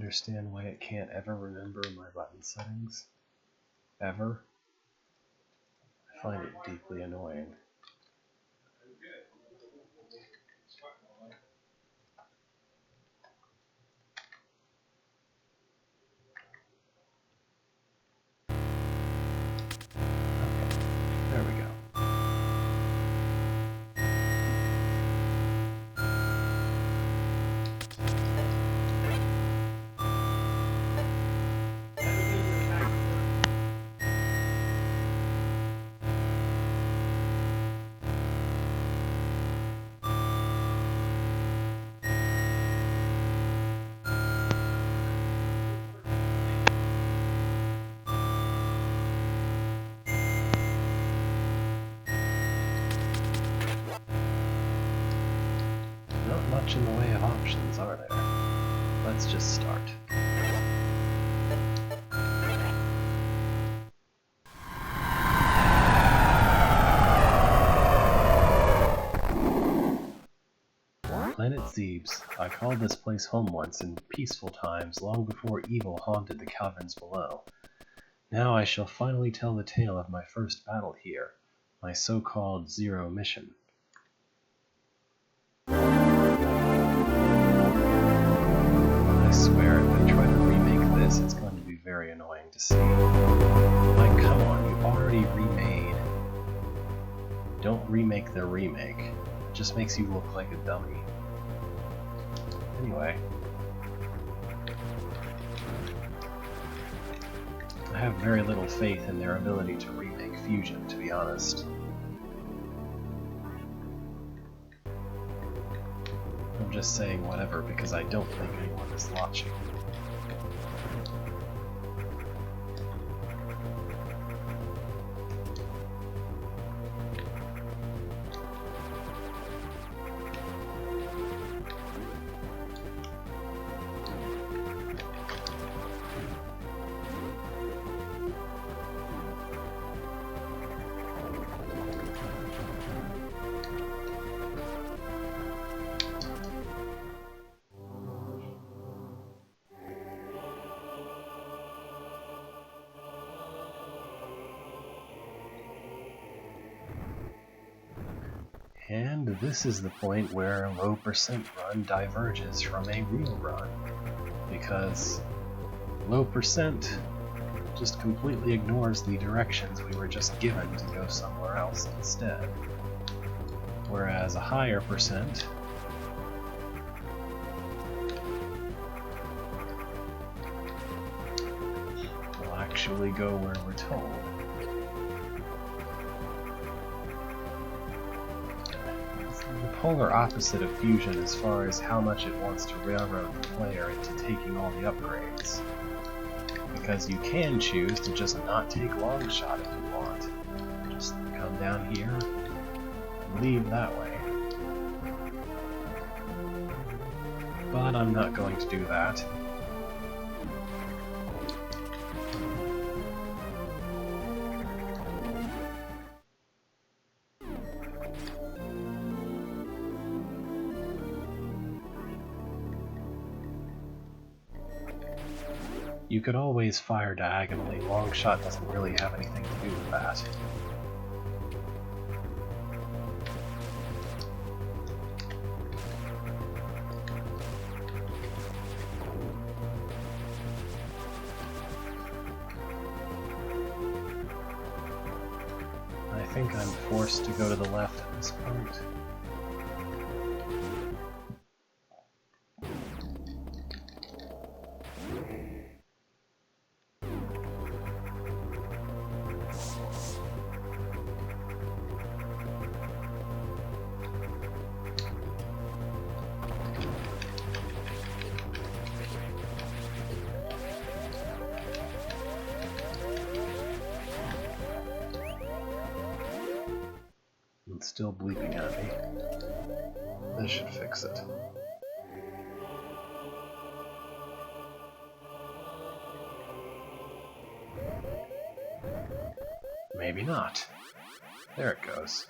understand why it can't ever remember my button settings. Ever. I find it deeply annoying. There we go. Not much in the way of options, are there? Let's just start. Planet Zebes. I called this place home once in peaceful times, long before evil haunted the caverns below. Now I shall finally tell the tale of my first battle here, my so-called Zero mission. I swear, if they try to remake this, it's going to be very annoying to see. Like, come on, you already remade. Don't remake the remake. It just makes you look like a dummy. Anyway. I have very little faith in their ability to remake Fusion, to be honest. I'm just saying whatever because I don't think anyone is watching. And this is the point where low percent run diverges from a real run, because low percent just completely ignores the directions we were just given to go somewhere else instead. Whereas a higher percent will actually go where we're told. The polar opposite of Fusion as far as how much it wants to railroad the player into taking all the upgrades. Because you can choose to just not take Longshot if you want. Just come down here and leave that way. But I'm not going to do that. You could always fire diagonally. Longshot doesn't really have anything to do with that. I think I'm forced to go to the left at this point. It's still bleeping at me. This should fix it. Maybe not. There it goes.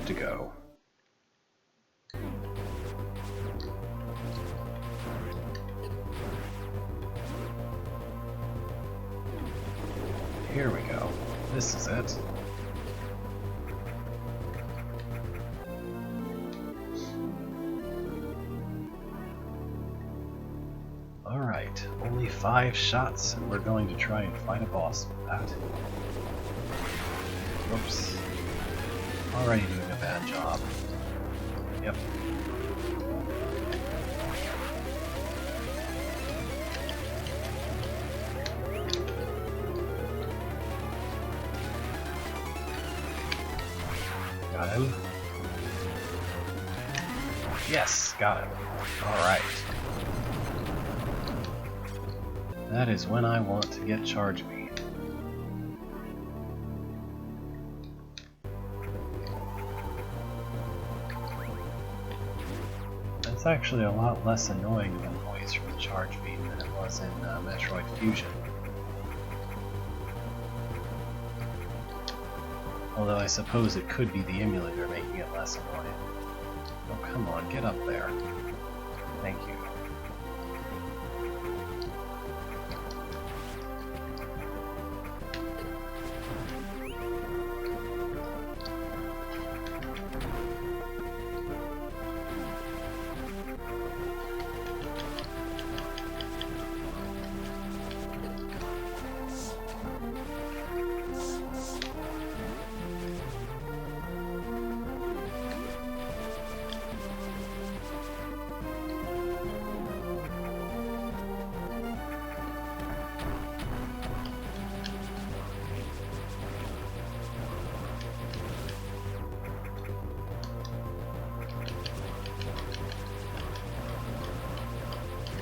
to go. Here we go. This is it. Alright, only 5 shots, and we're going to try and fight a boss with that. Whoops. Already doing a bad job. Yep. Got him. Yes, got him. Alright. That is when I want to get charge beam. It's actually a lot less annoying of a noise from the charge beam than it was in Metroid Fusion. Although I suppose it could be the emulator making it less annoying. Oh, come on, get up there. Thank you.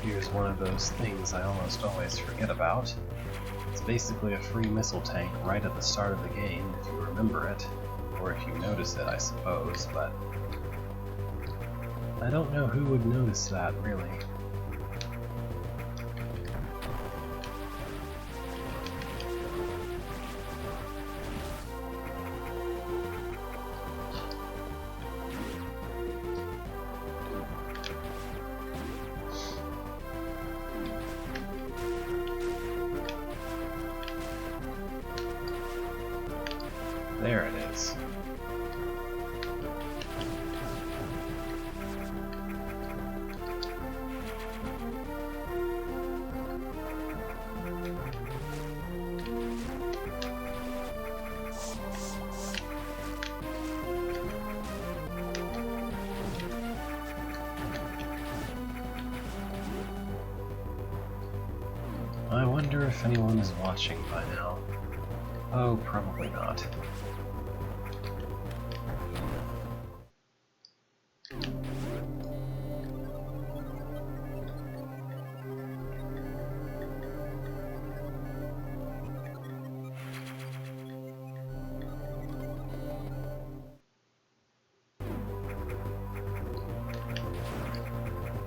Here's one of those things I almost always forget about. It's basically a free missile tank right at the start of the game, if you remember it. Or if you notice it, I suppose, but I don't know who would notice that, really. There it is. I wonder if anyone is watching by now. Oh, probably not.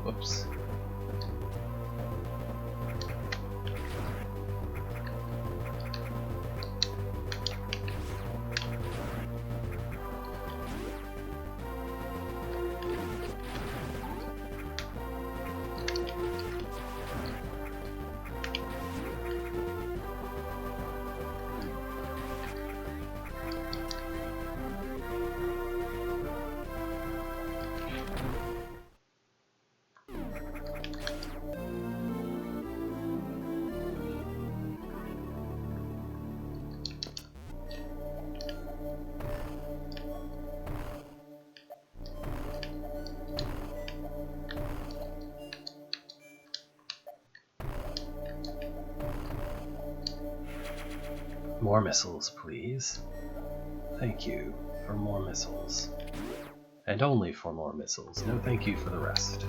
Whoops. More missiles, please. Thank you for more missiles. And only for more missiles. No thank you for the rest.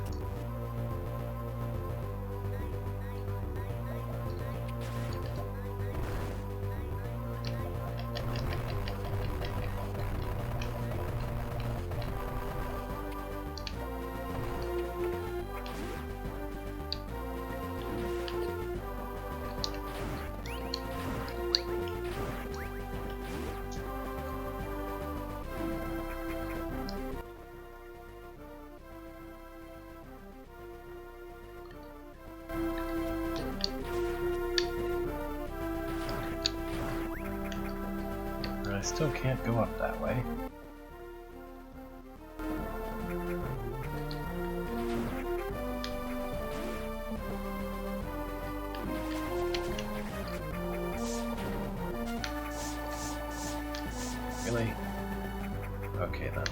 I still can't go up that way. Really? Okay then.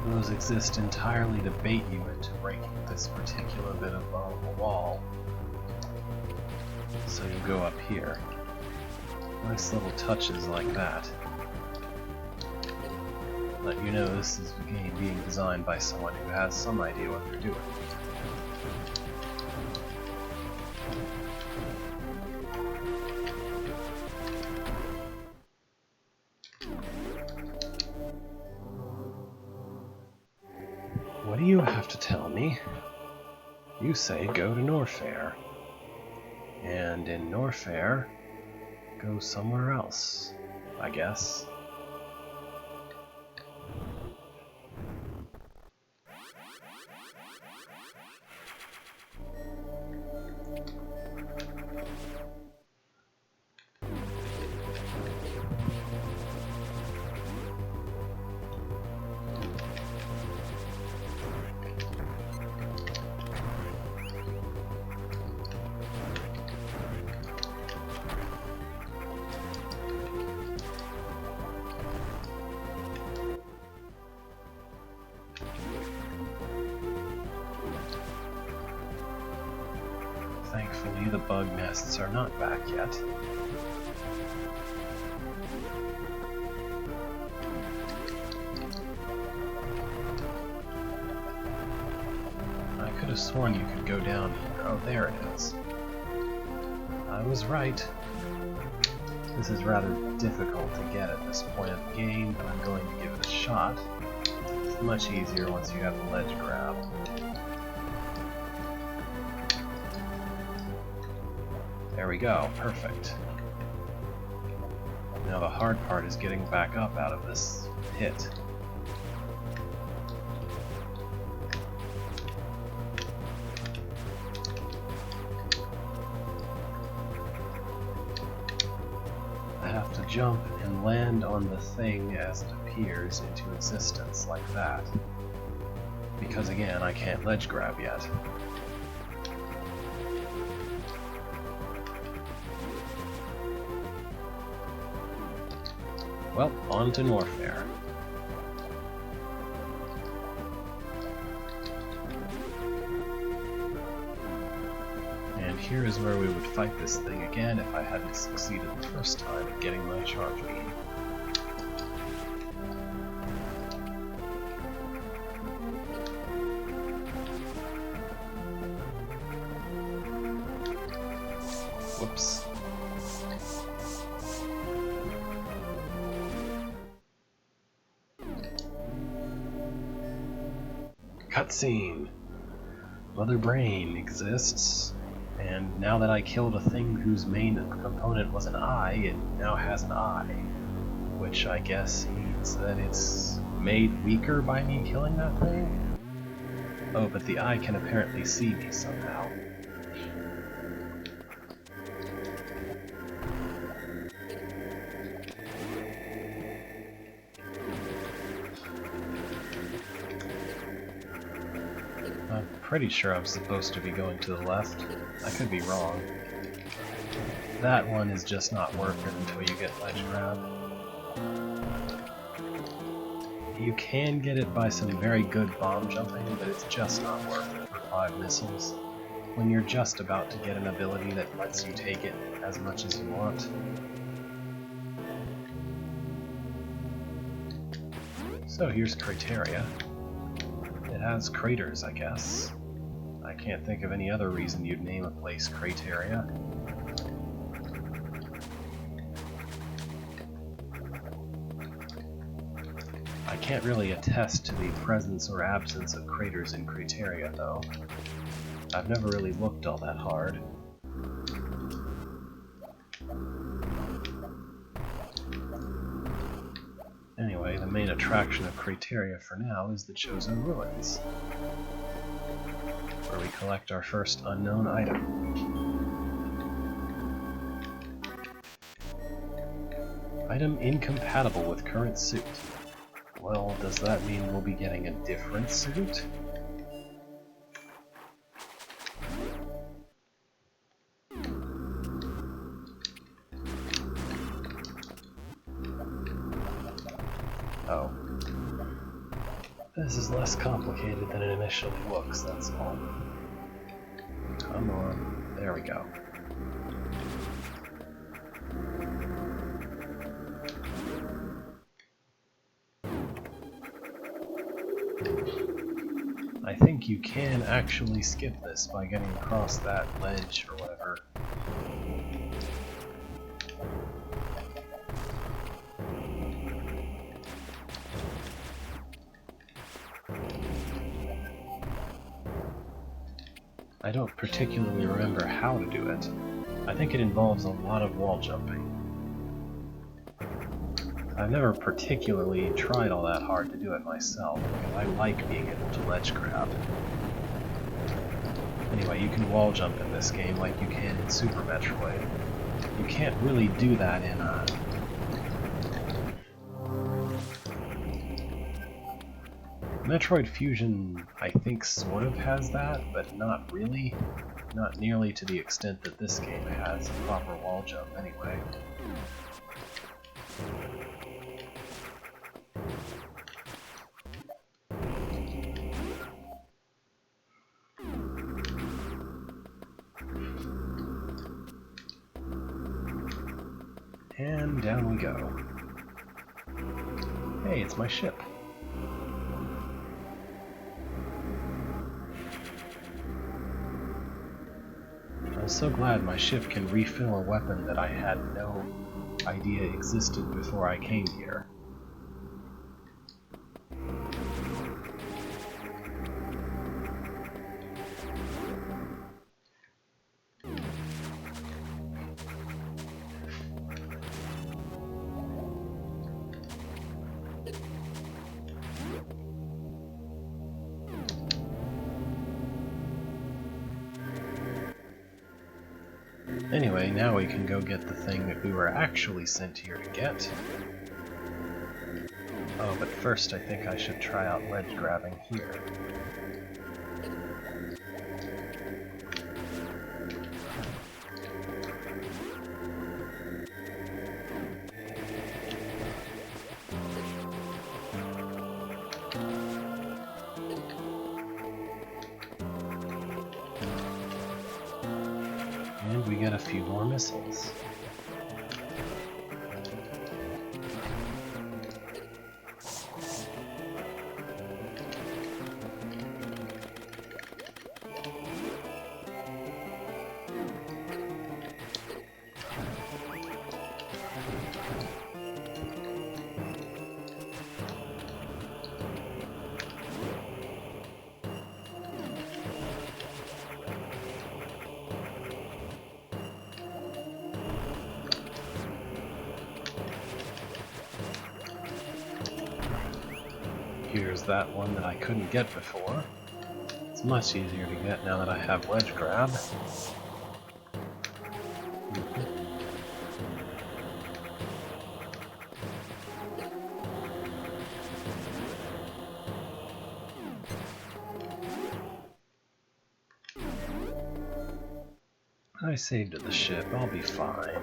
Those exist entirely to bait you into breaking this particular bit of the wall. So you go up here. Nice little touches like that. Let you know this is a game being designed by someone who has some idea what they're doing. What do you have to tell me? You say go to Norfair. And in Norfair, go somewhere else, I guess. Thankfully, the bug nests are not back yet. I could have sworn you could go down here. Oh, there it is. I was right. This is rather difficult to get at this point of the game, but I'm going to give it a shot. It's much easier once you have the ledge grab. There we go, perfect. Now the hard part is getting back up out of this pit. I have to jump and land on the thing as it appears into existence, like that. Because again, I can't ledge grab yet. Well, on to Norfair. And here is where we would fight this thing again if I hadn't succeeded the first time at getting my charge beam. Whoops. Cutscene. Mother Brain exists, and now that I killed a thing whose main component was an eye, it now has an eye, which I guess means that it's made weaker by me killing that thing? Oh, but the eye can apparently see me somehow. I'm pretty sure I'm supposed to be going to the left. I could be wrong. That one is just not worth it until you get ledge grab. You can get it by some very good bomb jumping, but it's just not worth it for 5 missiles. When you're just about to get an ability that lets you take it as much as you want. So here's Crateria. It has craters, I guess. I can't think of any other reason you'd name a place Crateria. I can't really attest to the presence or absence of craters in Crateria, though. I've never really looked all that hard. main attraction of Crateria for now is the Chosen Ruins, where we collect our first unknown item. Item incompatible with current suit. Well, does that mean we'll be getting a different suit? Oh. This is less complicated than it initially looks, that's all. Come on. There we go. I think you can actually skip this by getting across that ledge or whatever. I don't particularly remember how to do it. I think it involves a lot of wall jumping. I've never particularly tried all that hard to do it myself, because I like being able to ledge grab. Anyway, you can wall jump in this game like you can in Super Metroid. You can't really do that in Metroid Fusion, I think, sort of has that, but not really. Not nearly to the extent that this game has a proper wall jump anyway. And down we go. Hey, it's my ship. I'm so glad my ship can refill a weapon that I had no idea existed before I came here. Anyway, now we can go get the thing that we were actually sent here to get. Oh, but first I think I should try out ledge grabbing here. And we get a few more missiles. Here's that one that I couldn't get before. It's much easier to get now that I have ledge grab. I saved at the ship, I'll be fine.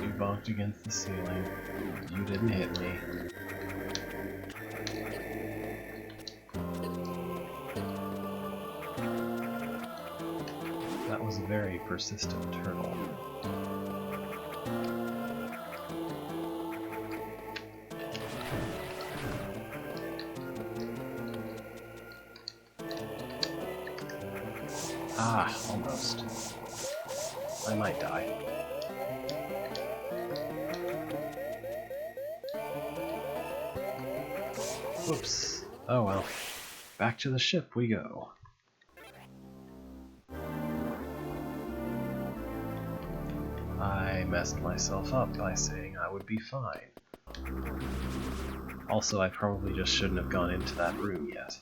You bumped against the ceiling. You didn't hit me. That was a very persistent turtle. Ah, almost. I might die. Whoops. Oh well. Back to the ship we go. I messed myself up by saying I would be fine. Also, I probably just shouldn't have gone into that room yet.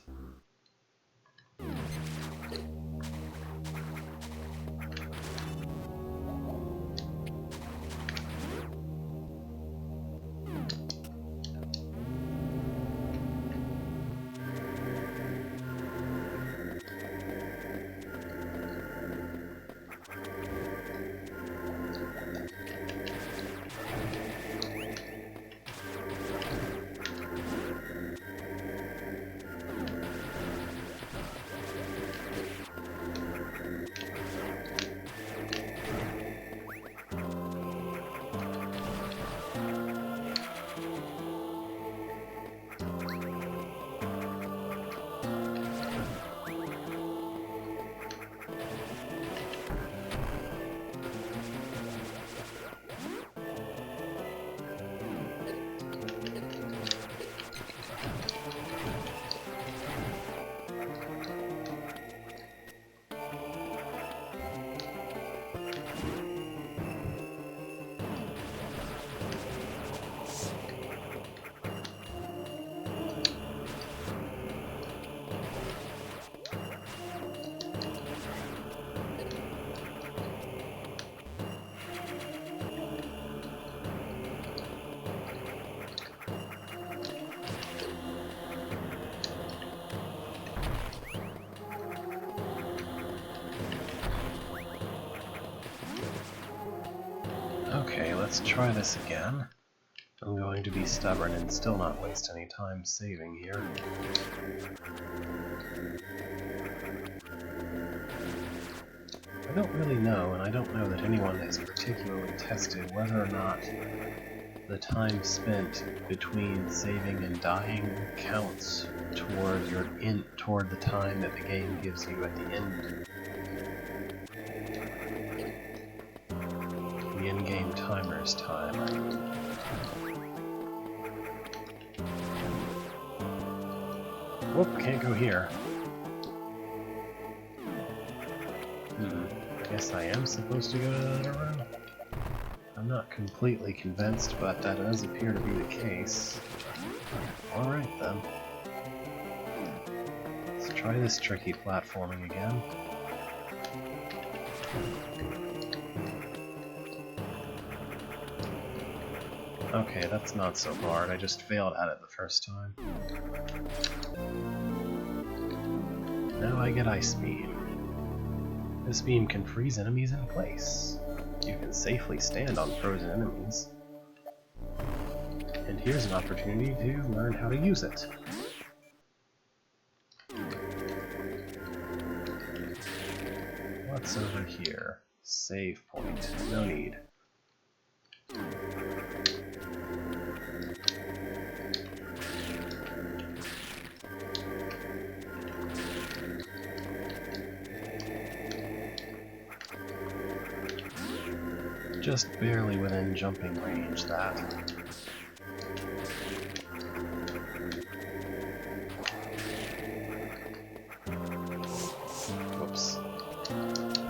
Okay, let's try this again. I'm going to be stubborn and still not waste any time saving here. I don't really know, and I don't know that anyone has particularly tested whether or not the time spent between saving and dying counts toward toward the time that the game gives you at the end. The in-game timer's time, I mean. Whoop, can't go here. Guess I am supposed to go to the other room? I'm not completely convinced, but that does appear to be the case. Alright then. Let's try this tricky platforming again. Okay, that's not so hard. I just failed at it the first time. Now I get Ice Beam. This beam can freeze enemies in place. You can safely stand on frozen enemies. And here's an opportunity to learn how to use it. What's over here? Save point. No need. Just barely within jumping range, that. Whoops.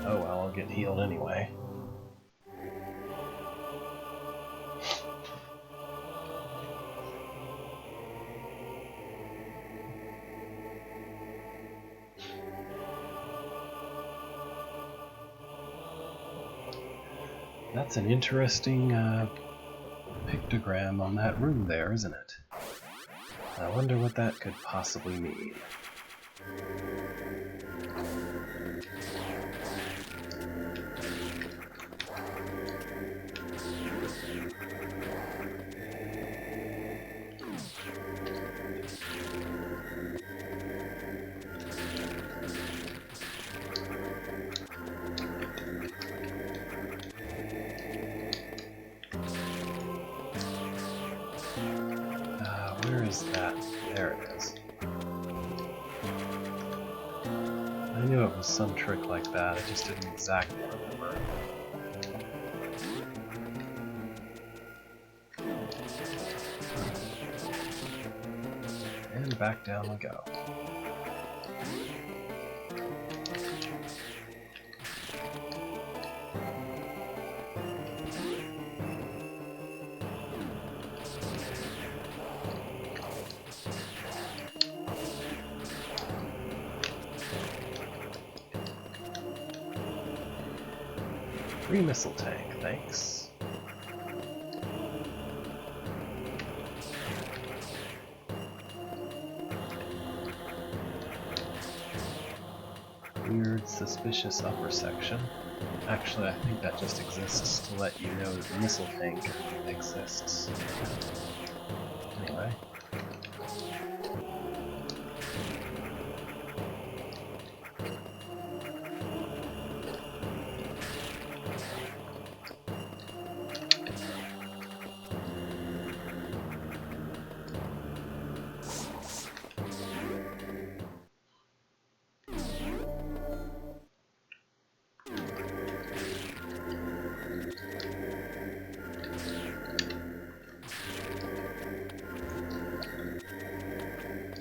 Oh well, I'll get healed anyway. That's an interesting pictogram on that room there, isn't it? I wonder what that could possibly mean. Where is that? There it is. I knew it was some trick like that, I just didn't exactly remember. And and back down we go. Free missile tank, thanks. Weird, suspicious upper section. Actually, I think that just exists to let you know that the missile tank exists. Anyway.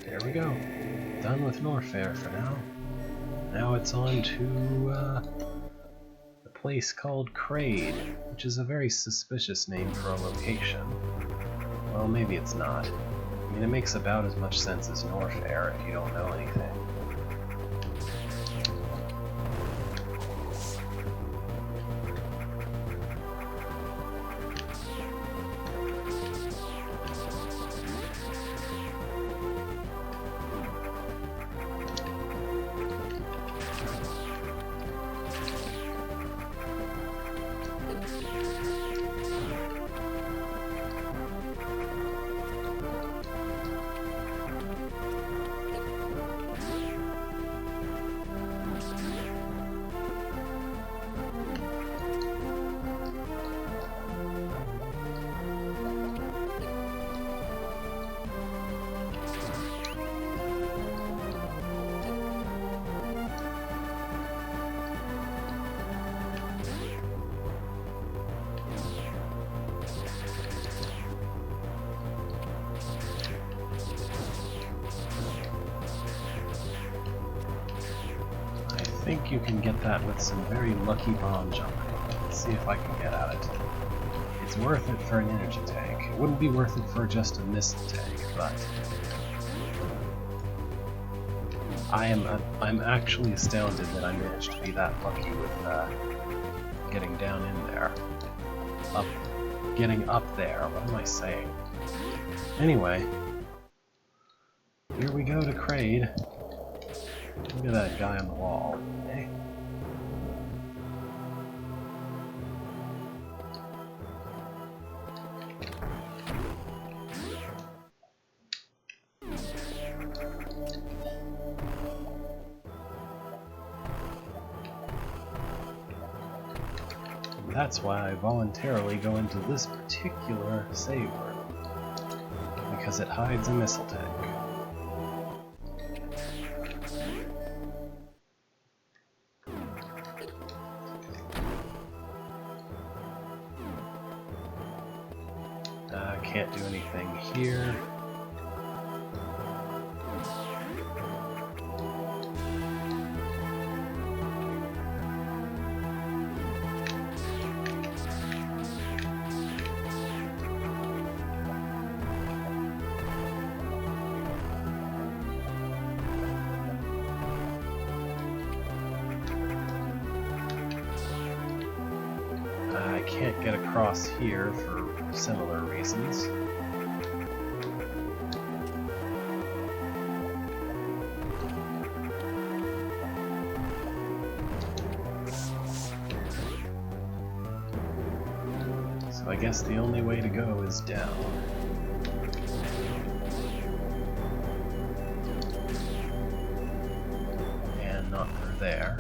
There we go. Done with Norfair for now. Now it's on to a place called Kraid, which is a very suspicious name for a location. Well, maybe it's not. I mean, it makes about as much sense as Norfair if you don't know anything. I think you can get that with some very lucky bomb jumping. Let's see if I can get at it. It's worth it for an energy tank. It wouldn't be worth it for just a missile tank, but I'm actually astounded that I managed to be that lucky with getting down in there. Getting up there. What am I saying? Anyway, here we go to Kraid. Look at that guy on the wall. Hey. That's why I voluntarily go into this particular save room, because it hides a missile tank. Can't do anything here. I can't get across here for similar reasons. So I guess the only way to go is down. And not through there.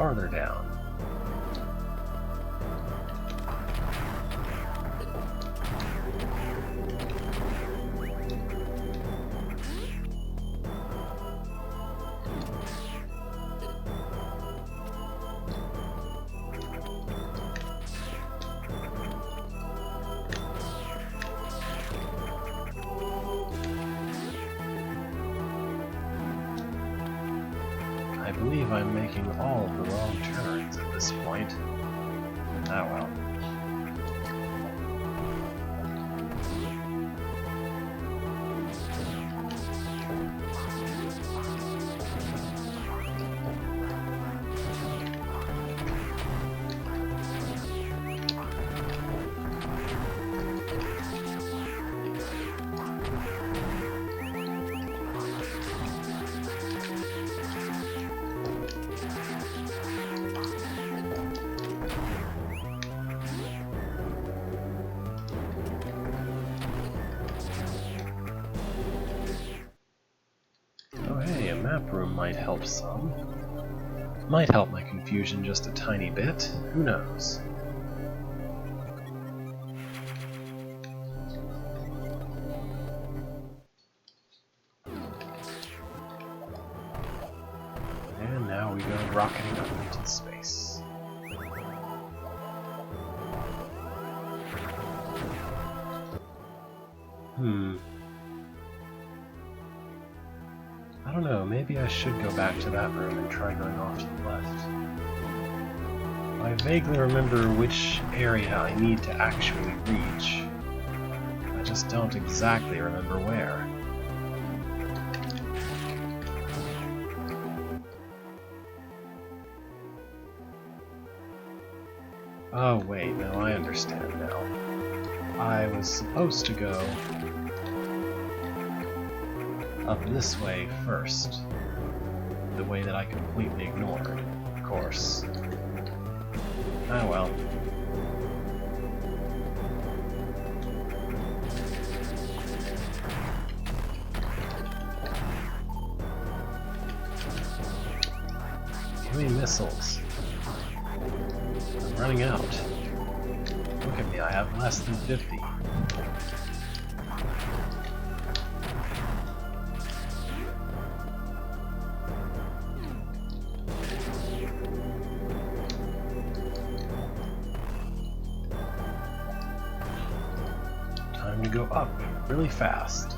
farther down. I believe I'm making all of the wrong turns at this point. Ah well. Map room might help some. Might help my confusion just a tiny bit. Who knows? And now we go rocketing up into space. I don't know, maybe I should go back to that room and try going off to the left. I vaguely remember which area I need to actually reach. I just don't exactly remember where. Oh wait, no, I understand now. I was supposed to go up this way first. The way that I completely ignored, of course. Ah well. Give me missiles. I'm running out. Look at me, I have less than 50. Time to go up really fast.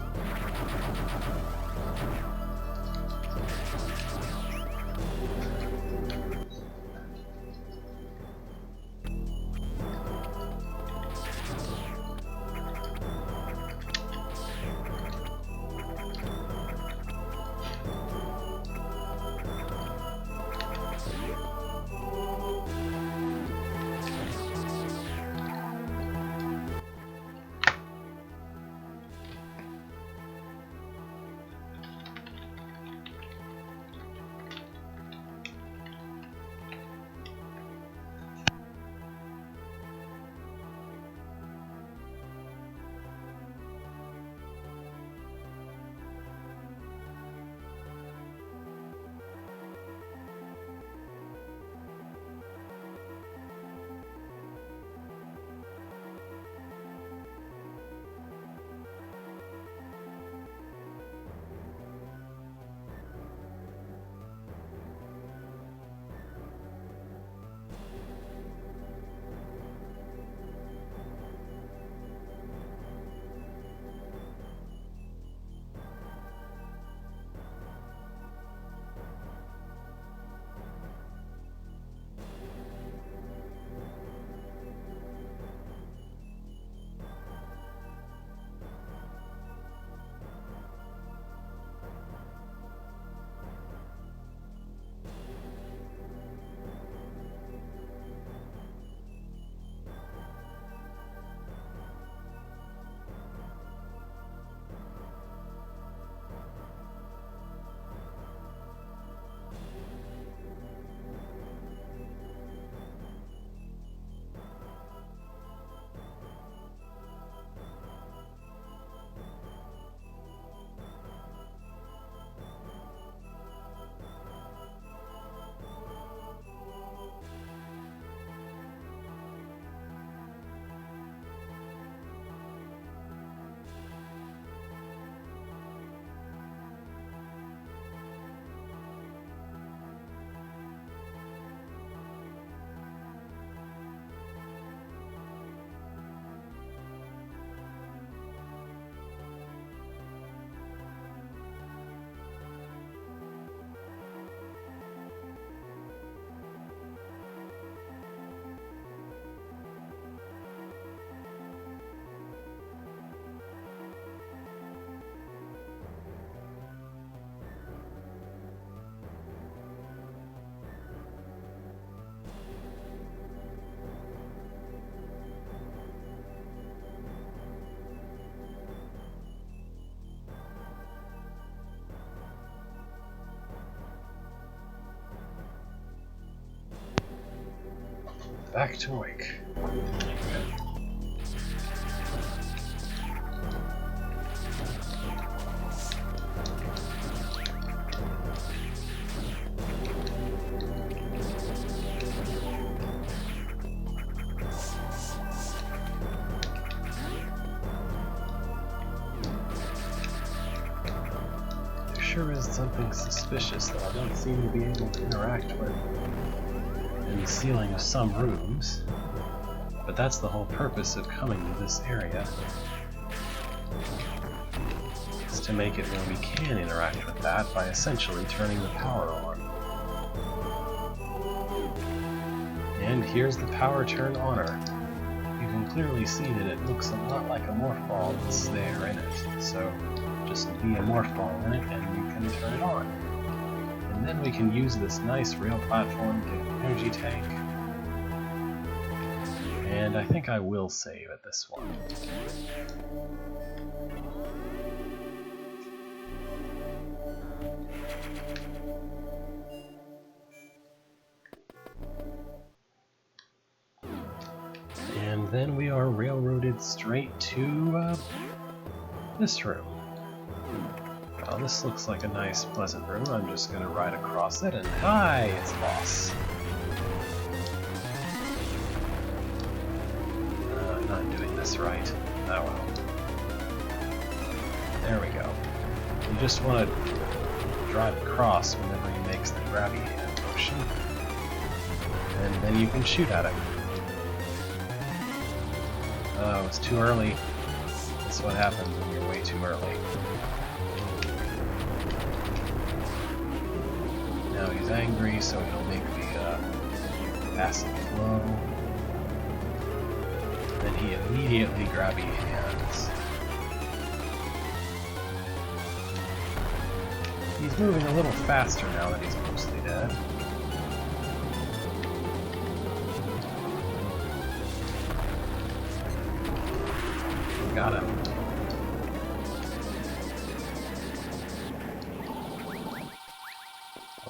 back to work. Sure is something suspicious that I don't seem to be able to interact with in the ceiling of some rooms, but that's the whole purpose of coming to this area, is to make it where we can interact with that by essentially turning the power on. And here's the power turn oner. You can clearly see that it looks a lot like a morph ball that's there in it, so just be a morph ball in it and you can turn it on. And then we can use this nice rail platform to get an energy tank. And I think I will save at this one. And then we are railroaded straight to this room. Well, this looks like a nice, pleasant room. I'm just going to ride across it, and hi, it's boss. I'm not doing this right. Oh well. There we go. You just want to drive across whenever he makes the grabby hand motion, and then you can shoot at him. Oh, it's too early. That's what happens when you're way too early. Now he's angry, so he'll make the acid flow. Then he immediately grabby hands. He's moving a little faster now that he's mostly dead. Got him.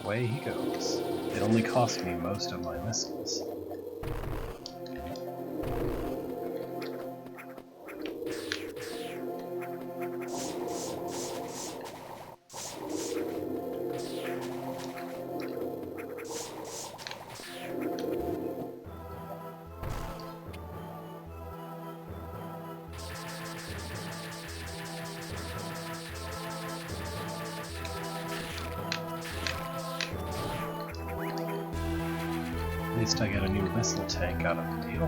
Away he goes. It only cost me most of my missiles. At least I get a new missile tank out of the deal.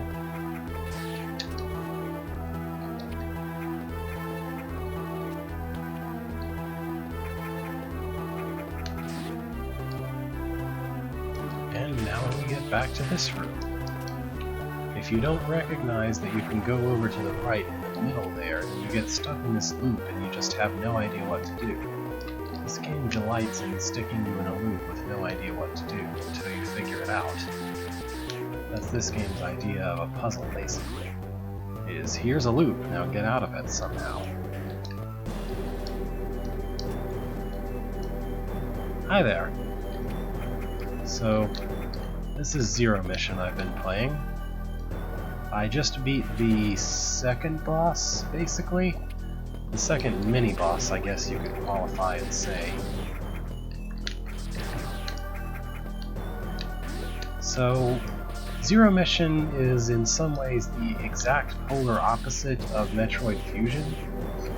And now we get back to this room. If you don't recognize that you can go over to the right in the middle there, then you get stuck in this loop and you just have no idea what to do. This game delights in sticking you in a loop with no idea what to do until you figure it out. That's this game's idea of a puzzle, basically. Is here's a loop, now get out of it somehow. Hi there. So, this is Zero Mission I've been playing. I just beat the second boss, basically. The second mini-boss, I guess you could qualify and say. So, Zero Mission is in some ways the exact polar opposite of Metroid Fusion.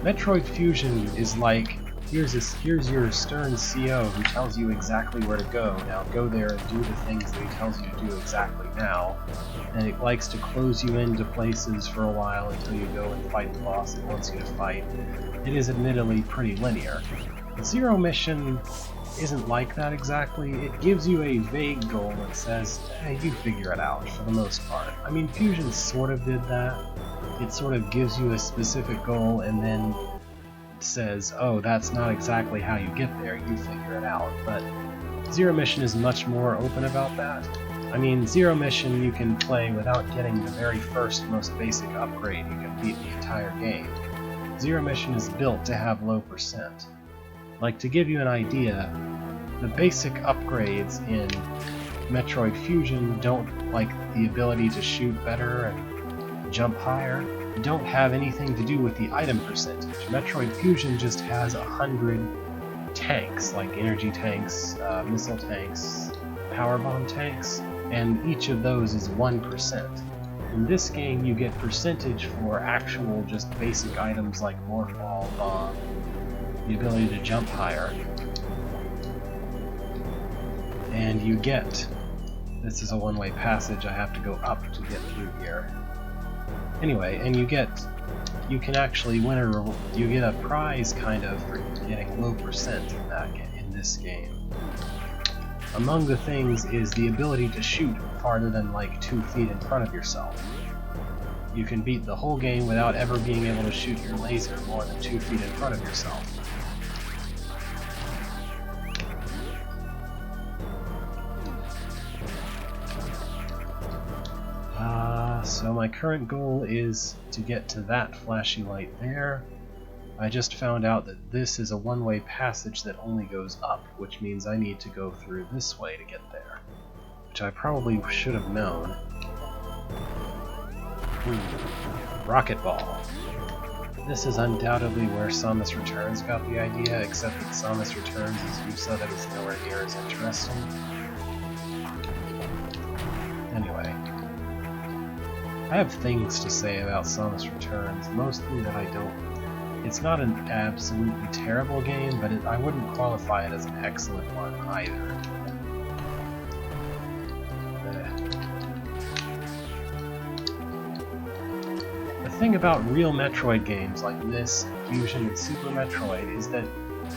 Metroid Fusion is like, here's your stern CO who tells you exactly where to go, now go there and do the things that he tells you to do exactly now. And it likes to close you into places for a while until you go and fight the boss it wants you to fight. It is admittedly pretty linear. Zero Mission isn't like that exactly. It gives you a vague goal and says, hey, you figure it out, for the most part. I mean, Fusion sort of did that. It sort of gives you a specific goal and then says, oh, that's not exactly how you get there, you figure it out. But Zero Mission is much more open about that. I mean, Zero Mission you can play without getting the very first, most basic upgrade. You can beat the entire game. Zero Mission is built to have low percent. Like, to give you an idea, the basic upgrades in Metroid Fusion don't like the ability to shoot better and jump higher, don't have anything to do with the item percentage. Metroid Fusion just has 100 tanks, like energy tanks, missile tanks, power bomb tanks, and each of those is 1%. In this game, you get percentage for actual, just basic items like Morphball, Bomb, the ability to jump higher, and you get, this is a one-way passage, I have to go up to get through here. Anyway, and you can actually win you get a prize kind of for getting low percent in this game. Among the things is the ability to shoot farther than like 2 feet in front of yourself. You can beat the whole game without ever being able to shoot your laser more than 2 feet in front of yourself. So my current goal is to get to that flashy light there. I just found out that this is a one-way passage that only goes up, which means I need to go through this way to get there, which I probably should have known. Rocket Ball. This is undoubtedly where Samus Returns got the idea, except that Samus Returns, as you said, it is nowhere near as interesting. Anyway. I have things to say about Samus Returns, mostly that I don't... It's not an absolutely terrible game, but I wouldn't qualify it as an excellent one either. The thing about real Metroid games like this, Fusion, and Super Metroid is that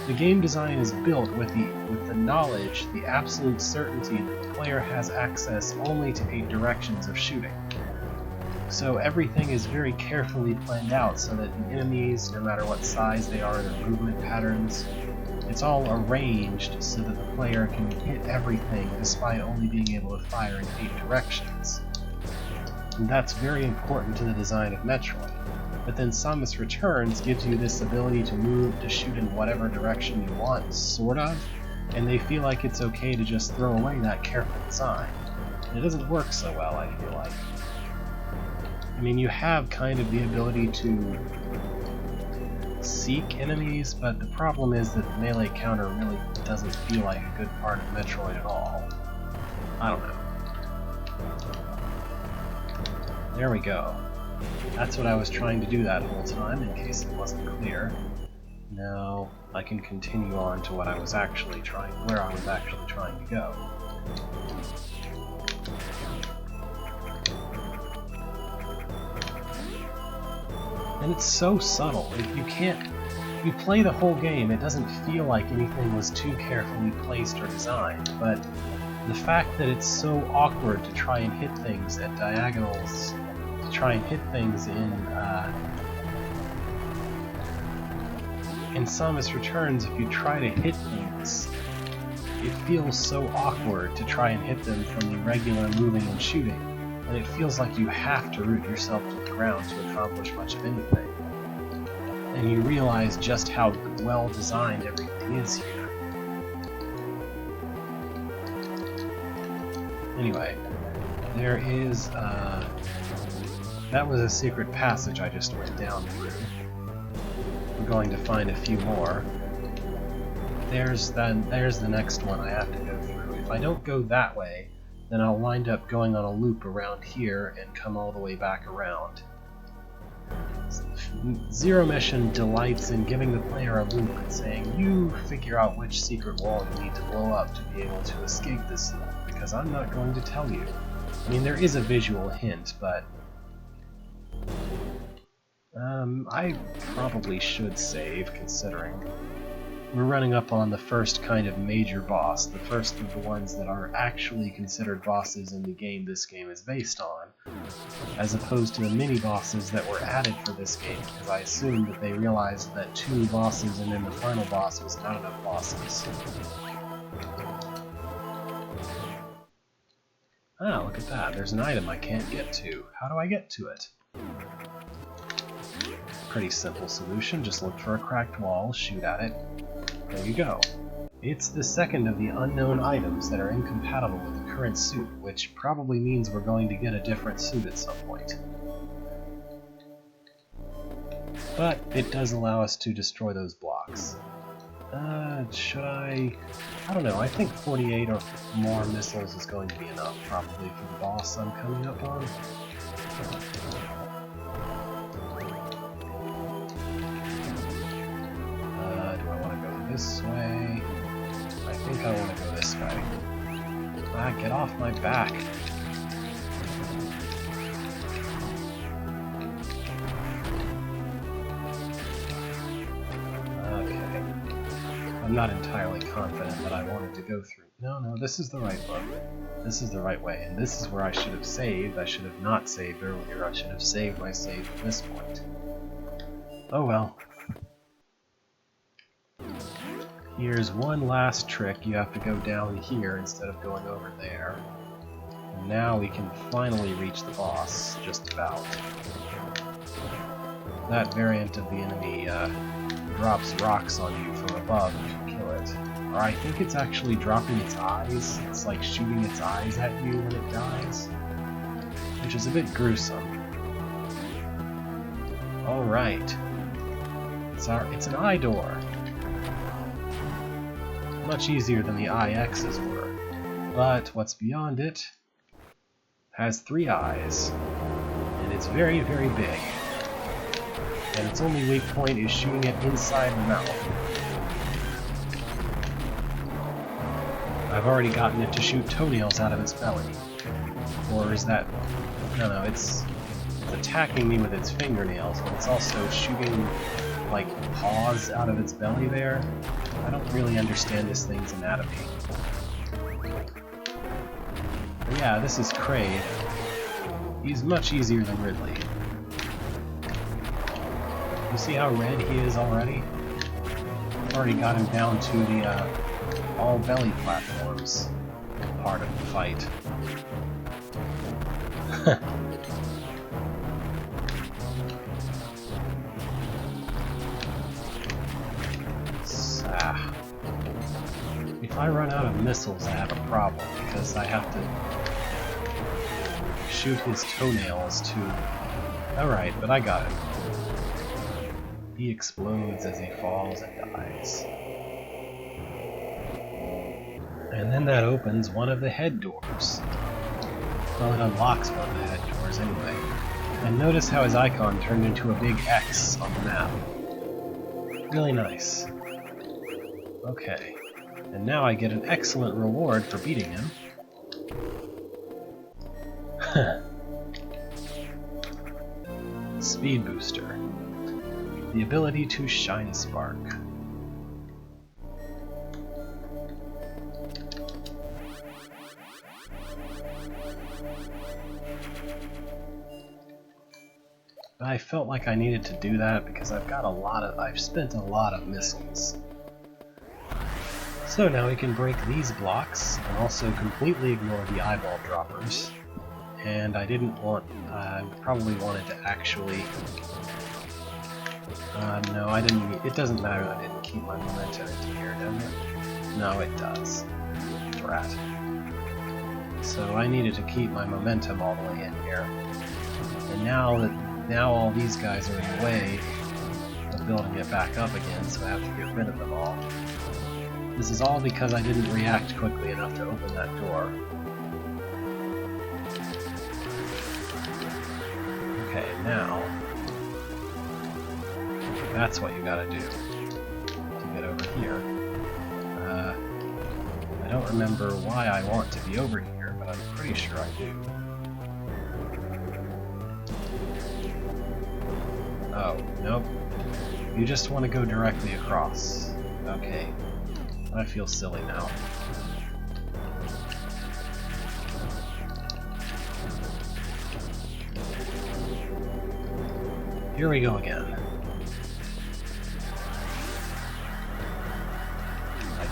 the game design is built with the knowledge, the absolute certainty that the player has access only to 8 directions of shooting. So everything is very carefully planned out so that the enemies, no matter what size they are, their movement patterns, it's all arranged so that the player can hit everything despite only being able to fire in 8 directions. And that's very important to the design of Metroid. But then Samus Returns gives you this ability to move, to shoot in whatever direction you want, sort of, and they feel like it's okay to just throw away that careful design. And it doesn't work so well, I feel like. I mean, you have kind of the ability to seek enemies, but the problem is that the melee counter really doesn't feel like a good part of Metroid at all. I don't know. There we go. That's what I was trying to do that whole time, in case it wasn't clear. Now I can continue on to what I was actually where I was actually trying to go. And it's so subtle. If you play the whole game, it doesn't feel like anything was too carefully placed or designed, but the fact that it's so awkward to try and hit things at diagonals, to try and hit things in Samus Returns, if you try to hit things, it feels so awkward to try and hit them from the regular moving and shooting. And it feels like you have to root yourself to the ground to accomplish much of anything. And you realize just how well designed everything is here. Anyway, there is, that was a secret passage I just went down through. I'm going to find a few more. There's the next one I have to go through. If I don't go that way, then I'll wind up going on a loop around here and come all the way back around. Zero Mission delights in giving the player a loop and saying, you figure out which secret wall you need to blow up to be able to escape this loop, because I'm not going to tell you. I mean, there is a visual hint, but I probably should save, considering we're running up on the first kind of major boss, the first of the ones that are actually considered bosses in the game this game is based on, as opposed to the mini-bosses that were added for this game, because I assumed that they realized that 2 bosses and then the final boss was not enough bosses. Ah, look at that, there's an item I can't get to. How do I get to it? Pretty simple solution, just look for a cracked wall, shoot at it. There you go. It's the second of the unknown items that are incompatible with the current suit, which probably means we're going to get a different suit at some point. But it does allow us to destroy those blocks. Should I don't know, I think 48 or more missiles is going to be enough, probably, for the boss I'm coming up on. Do I want to go this way? I think I want to go this way. Ah, get off my back! I'm not entirely confident that I wanted to go through. No, this is the right one. This is the right way, and this is where I should have saved. I should have not saved earlier. I should have saved my save at this point. Oh well. Here's one last trick. You have to go down here instead of going over there. And now we can finally reach the boss, just about. That variant of the enemy drops rocks on you from above if you kill it. Or I think it's actually dropping its eyes. It's like shooting its eyes at you when it dies. Which is a bit gruesome. Alright. It's an eye door. Much easier than the IXs were. But what's beyond it has 3 eyes. And it's very, very big. And its only weak point is shooting it inside the mouth. I've already gotten it to shoot toenails out of its belly. Or is that... No, it's attacking me with its fingernails, but it's also shooting, like, paws out of its belly there. I don't really understand this thing's anatomy. But yeah, this is Kraid. He's much easier than Ridley. You see how red he is already? I've already got him down to the all belly platforms part of the fight. If I run out of missiles, I have a problem because I have to shoot his toenails to... Alright, but I got him. He explodes as he falls and dies. And then that opens one of the head doors. Well, it unlocks one of the head doors anyway. And notice how his icon turned into a big X on the map. Really nice. Okay. And now I get an excellent reward for beating him. Speed booster. The ability to shine spark. I felt like I needed to do that because I've spent a lot of missiles. So now we can break these blocks and also completely ignore the eyeball droppers. And I probably wanted to actually... no, I didn't. It doesn't matter that I didn't keep my momentum into here, does it? No, it does. Drat. So I needed to keep my momentum all the way in here. And now all these guys are in the way of building it back up again, so I have to get rid of them all. This is all because I didn't react quickly enough to open that door. Okay, now... That's what you gotta do to get over here. I don't remember why I want to be over here, but I'm pretty sure I do. Oh, nope. You just want to go directly across. Okay. I feel silly now. Here we go again.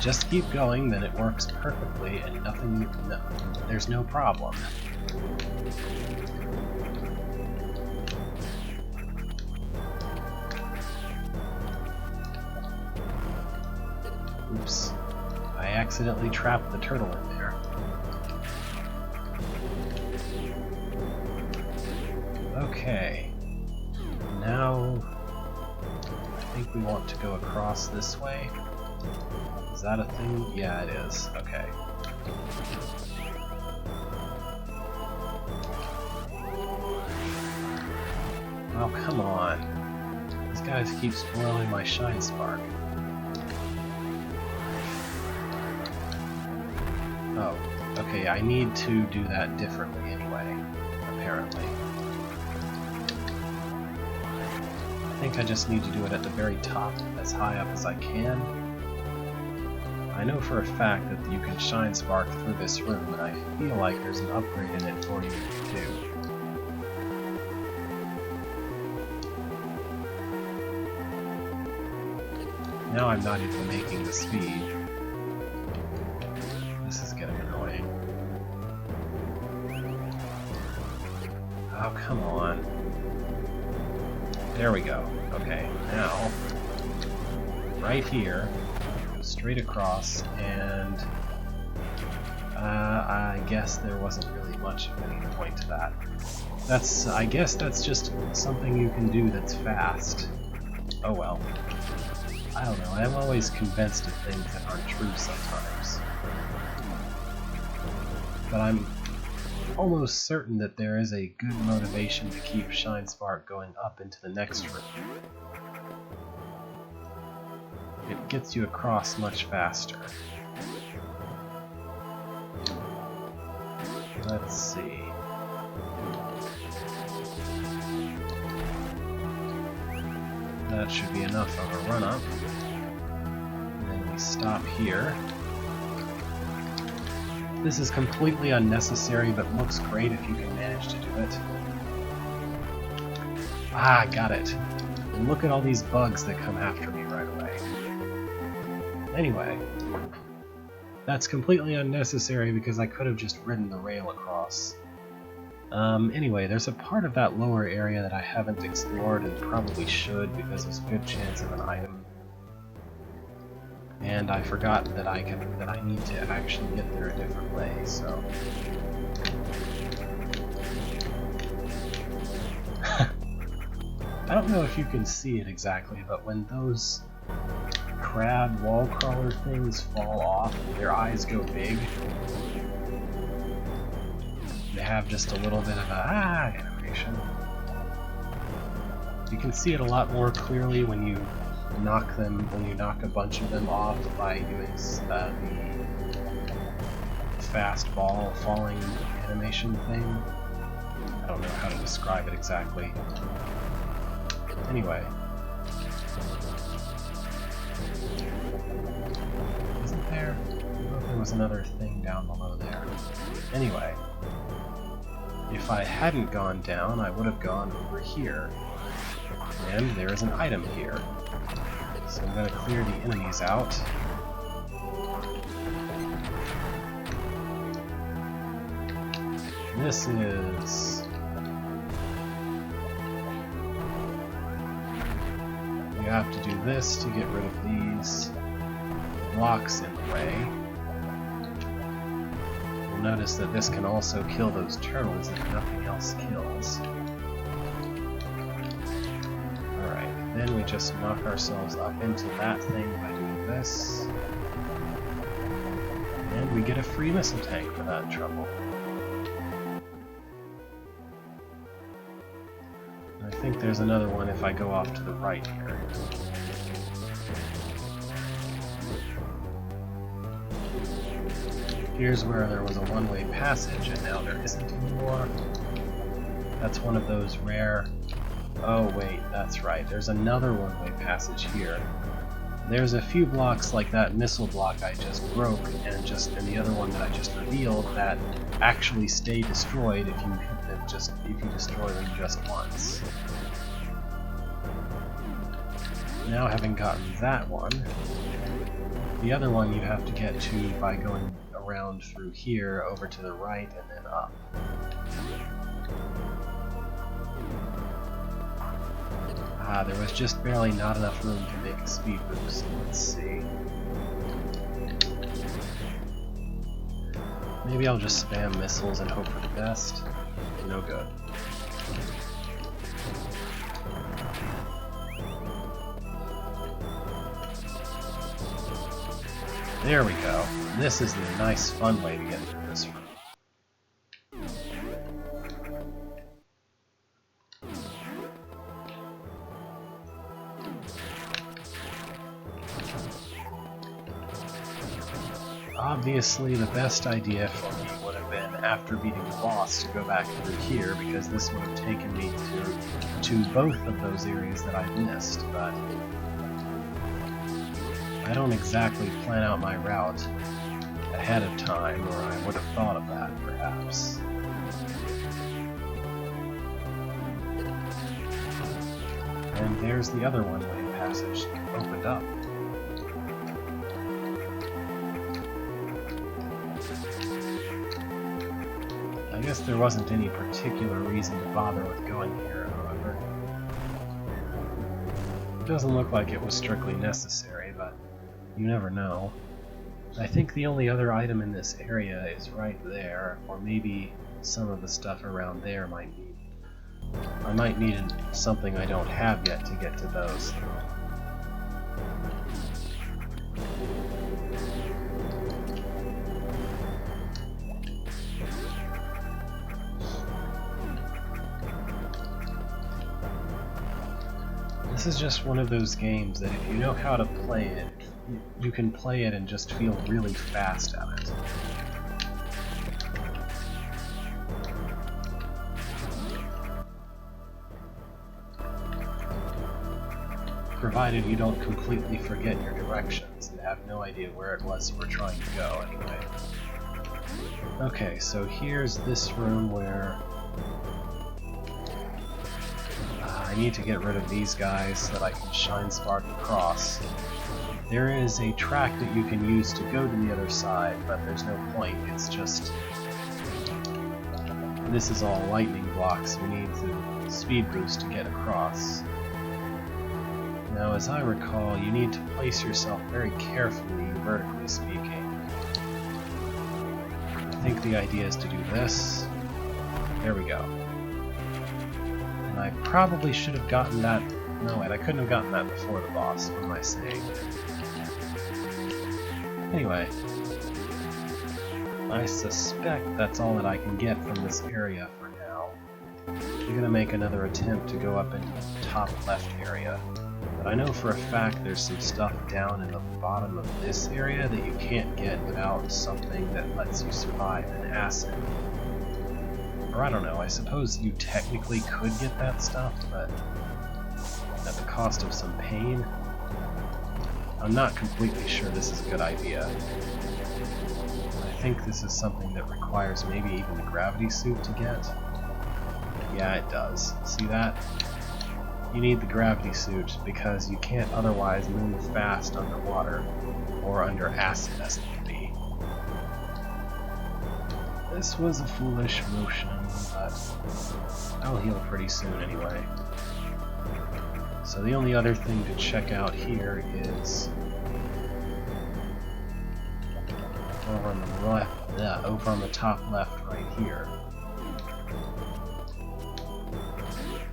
Just keep going, then it works perfectly, and there's no problem. Oops. accidentally trapped the turtle in there. Okay. Now, I think we want to go across this way. Is that a thing? Yeah, it is. Okay. Oh, come on. These guys keep spoiling my Shine Spark. Oh, okay, I need to do that differently anyway, apparently. I think I just need to do it at the very top, as high up as I can. I know for a fact that you can Shine Spark through this room, and I feel like there's an upgrade in it for you to do. Now I'm not even making the speed. This is getting annoying. Oh, come on. There we go. Okay, now, right here, go straight across, and I guess there wasn't really much of any point to that. I guess that's just something you can do that's fast. Oh well. I don't know, I'm always convinced of things that aren't true sometimes. But I'm almost certain that there is a good motivation to keep Shine Spark going up into the next room. It gets you across much faster. Let's see. That should be enough of a run-up. And then we stop here. This is completely unnecessary, but looks great if you can manage to do it. Ah, got it. And look at all these bugs that come after me right away. Anyway, that's completely unnecessary because I could have just ridden the rail across. Anyway, there's a part of that lower area that I haven't explored and probably should because there's a good chance of an item. And I forgot that I need to actually get there a different way, so... I don't know if you can see it exactly, but when those crab wall crawler things fall off, their eyes go big. They have just a little bit of a animation. You can see it a lot more clearly when you knock a bunch of them off by doing the fast ball falling animation thing. I don't know how to describe it exactly. Anyway. Isn't there? I don't know if there was another thing down below there. Anyway. If I hadn't gone down, I would have gone over here. And there is an item here. So I'm going to clear the enemies out. This is... You have to do this to get rid of these blocks in the way. You'll notice that this can also kill those turtles if nothing else kills. Alright, then we just knock ourselves up into that thing by doing this. And we get a free missile tank for that trouble. I think there's another one if I go off to the right here. Here's where there was a one-way passage, and now there isn't anymore. That's one of those rare... Oh wait, that's right. There's another one-way passage here. There's a few blocks like that missile block I just broke, and the other one that I just revealed that actually stay destroyed if you hit them if you destroy them just once. Now, having gotten that one, the other one you have to get to by going around through here, over to the right, and then up. Ah, there was just barely not enough room to make a speed boost. Let's see. Maybe I'll just spam missiles and hope for the best. No good. There we go. This is the nice, fun way to get through this room. Obviously, the best idea for me would have been, after beating the boss, to go back through here, because this would have taken me to both of those areas that I missed, but I don't exactly plan out my route ahead of time, or I would have thought of that, perhaps. And there's the other one-way passage opened up. I guess there wasn't any particular reason to bother with going here, however. It doesn't look like it was strictly necessary, but you never know. I think the only other item in this area is right there, or maybe some of the stuff around there might need. I might need something I don't have yet to get to those. This is just one of those games that if you know how to play it, you can play it and just feel really fast at it. Provided you don't completely forget your directions and have no idea where it was you were trying to go anyway. Okay, so here's this room where I need to get rid of these guys so that I can shine spark across. There is a track that you can use to go to the other side, but there's no point. It's just... this is all lightning blocks. You need the speed boost to get across. Now, as I recall, you need to place yourself very carefully, vertically speaking. I think the idea is to do this. There we go. And I probably should have gotten that... no, wait, I couldn't have gotten that before the boss. What am I saying? Anyway, I suspect that's all that I can get from this area for now. I'm gonna make another attempt to go up into the top left area, but I know for a fact there's some stuff down in the bottom of this area that you can't get without something that lets you survive an acid. Or I don't know, I suppose you technically could get that stuff, but at the cost of some pain. I'm not completely sure this is a good idea. I think this is something that requires maybe even the gravity suit to get. Yeah, it does. See that? You need the gravity suit because you can't otherwise move fast underwater or under acid as it can be. This was a foolish motion, but I'll heal pretty soon anyway. So the only other thing to check out here is over on the left, over on the top left right here,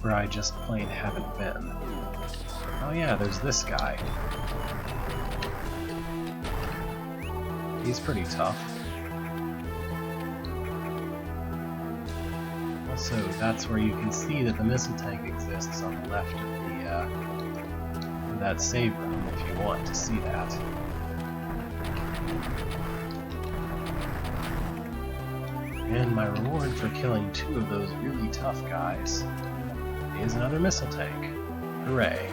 where I just plain haven't been. Oh yeah, there's this guy. He's pretty tough. Also, that's where you can see that the missile tank exists on the left of that save room if you want to see that. And my reward for killing 2 of those really tough guys is another missile tank. Hooray.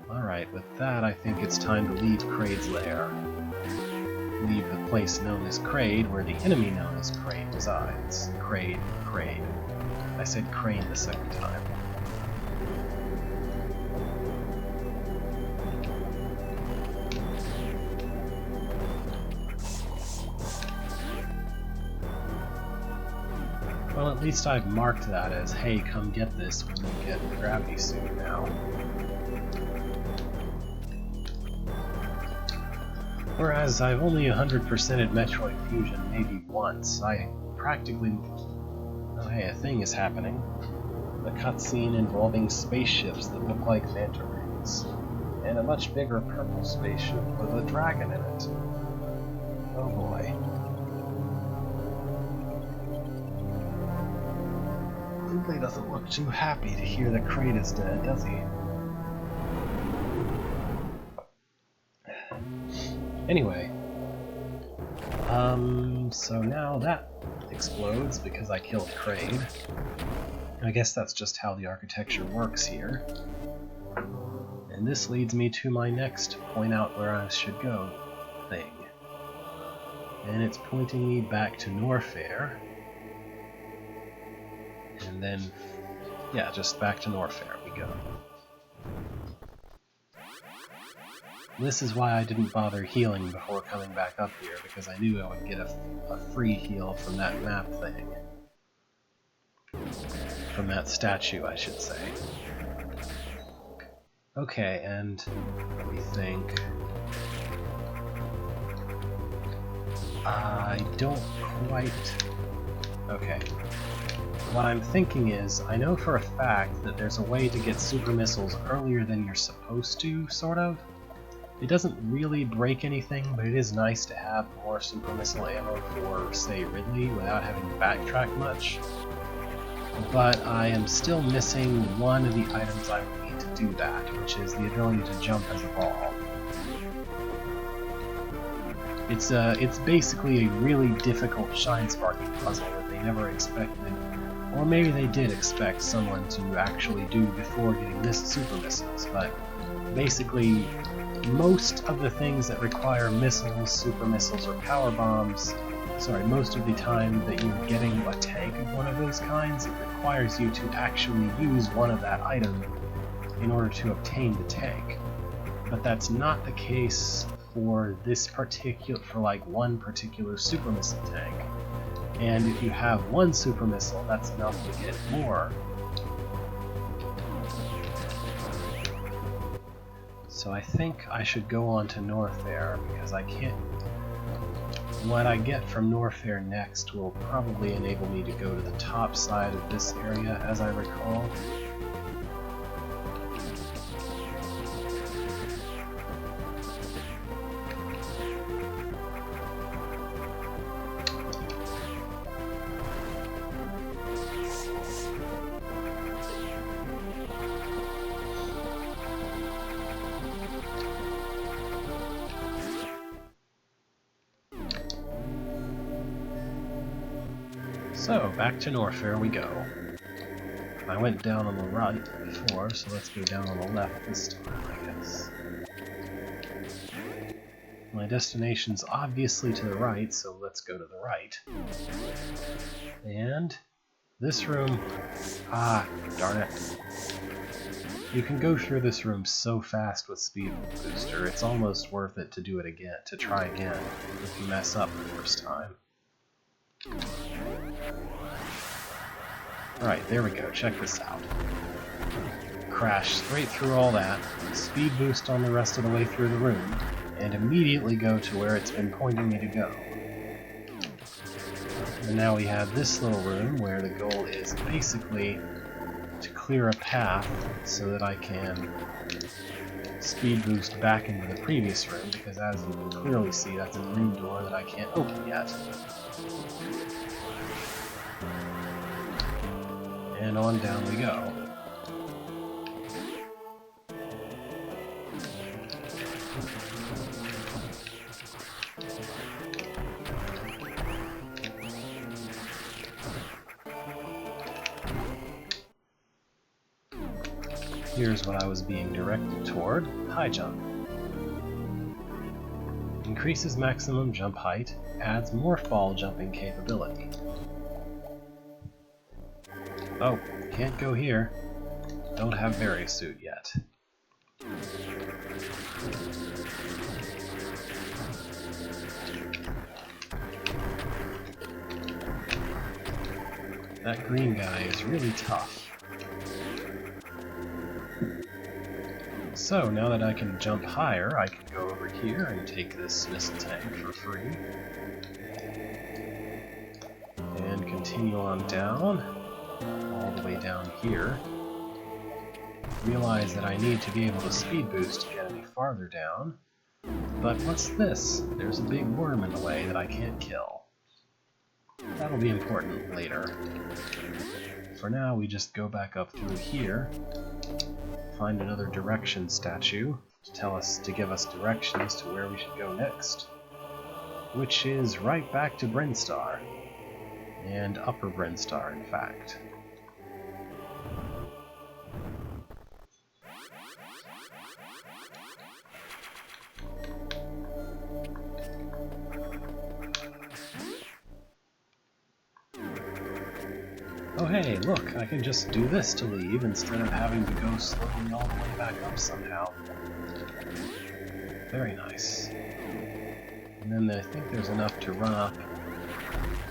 Alright, with that I think it's time to leave Kraid's lair. Leave the place known as Kraid, where the enemy known as Kraid resides. Kraid. I said Crane the second time. Well, at least I've marked that as, hey, come get this when you get the gravity suit now. Whereas I've only 100%ed Metroid Fusion maybe once, I practically... Oh hey, a thing is happening. A cutscene involving spaceships that look like manta rays, and a much bigger purple spaceship with a dragon in it. Oh boy. Ridley doesn't look too happy to hear that Kraid is dead, does he? Anyway. So now that explodes because I killed Kraid. I guess that's just how the architecture works here. And this leads me to my next point out where I should go thing. And it's pointing me back to Norfair. And then, yeah, just back to Norfair we go. This is why I didn't bother healing before coming back up here, because I knew I would get a free heal from that map thing. From that statue, I should say. Okay, and let me think. I don't quite... Okay. What I'm thinking is, I know for a fact that there's a way to get super missiles earlier than you're supposed to, sort of. It doesn't really break anything, but it is nice to have more super missile ammo for, say, Ridley without having to backtrack much. But I am still missing one of the items I would need to do that, which is the ability to jump as a ball. It's basically a really difficult shine-sparking puzzle that they never expected, or maybe they did expect someone to actually do before getting this super missiles, but basically most of the things that require missiles, super missiles, or power bombs, most of the time that you're getting a tank of one of those kinds, it requires you to actually use one of that item in order to obtain the tank. But that's not the case for this particular, one particular super missile tank. And if you have one super missile, that's enough to get more. So I think I should go on to Norfair, because I can't... What I get from Norfair next will probably enable me to go to the top side of this area, as I recall. So, back to Norfair we go. I went down on the right before, so let's go down on the left this time, I guess. My destination's obviously to the right, so let's go to the right. And this room... Ah, darn it. You can go through this room so fast with Speed Booster, it's almost worth it to do it again, to try again, if you mess up the first time. Alright, there we go, check this out. Crash straight through all that, speed boost on the rest of the way through the room, and immediately go to where it's been pointing me to go. And now we have this little room where the goal is basically to clear a path so that I can speed boost back into the previous room, because as you can clearly see, that's a room door that I can't open yet. And on down we go. Here's what I was being directed toward. High jump. Increases maximum jump height, adds more fall jumping capability. Oh, can't go here. Don't have Berry Suit yet. That green guy is really tough. So now that I can jump higher, I can go over here and take this missile tank for free. And continue on down, all the way down here. Realize that I need to be able to speed boost to get any farther down. But what's this? There's a big worm in the way that I can't kill. That'll be important later. For now, we just go back up through here, find another direction statue to give us directions to where we should go next, which is right back to Brinstar, and Upper Brinstar, in fact. Oh hey, look, I can just do this to leave instead of having to go slowly all the way back up somehow. Very nice. And then I think there's enough to run up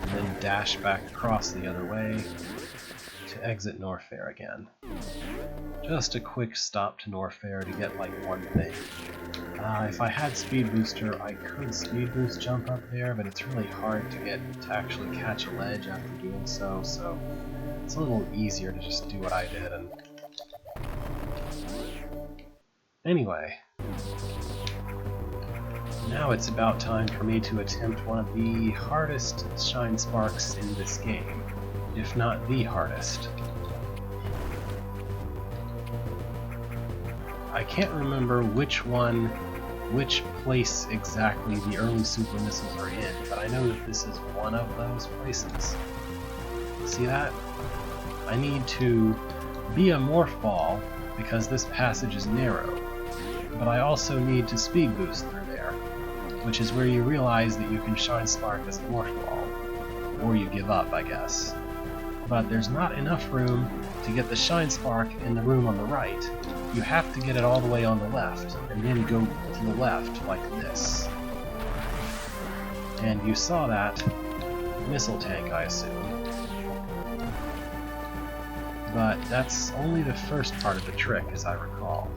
and then dash back across the other way to exit Norfair again. Just a quick stop to Norfair to get like one thing. If I had Speed Booster, I could Speed Boost jump up there, but it's really hard to actually catch a ledge after doing so, so it's a little easier to just do what I did. And anyway, now it's about time for me to attempt one of the hardest Shine Sparks in this game, if not the hardest. I can't remember which place exactly the early super missiles are in, but I know that this is one of those places. See that? I need to be a morph ball because this passage is narrow, but I also need to speed boost through there, which is where you realize that you can Shine Spark as a morph ball, or you give up, I guess. But there's not enough room to get the Shine Spark in the room on the right. You have to get it all the way on the left, and then go to the left like this. And you saw that missile tank, I assume. But that's only the first part of the trick, as I recall.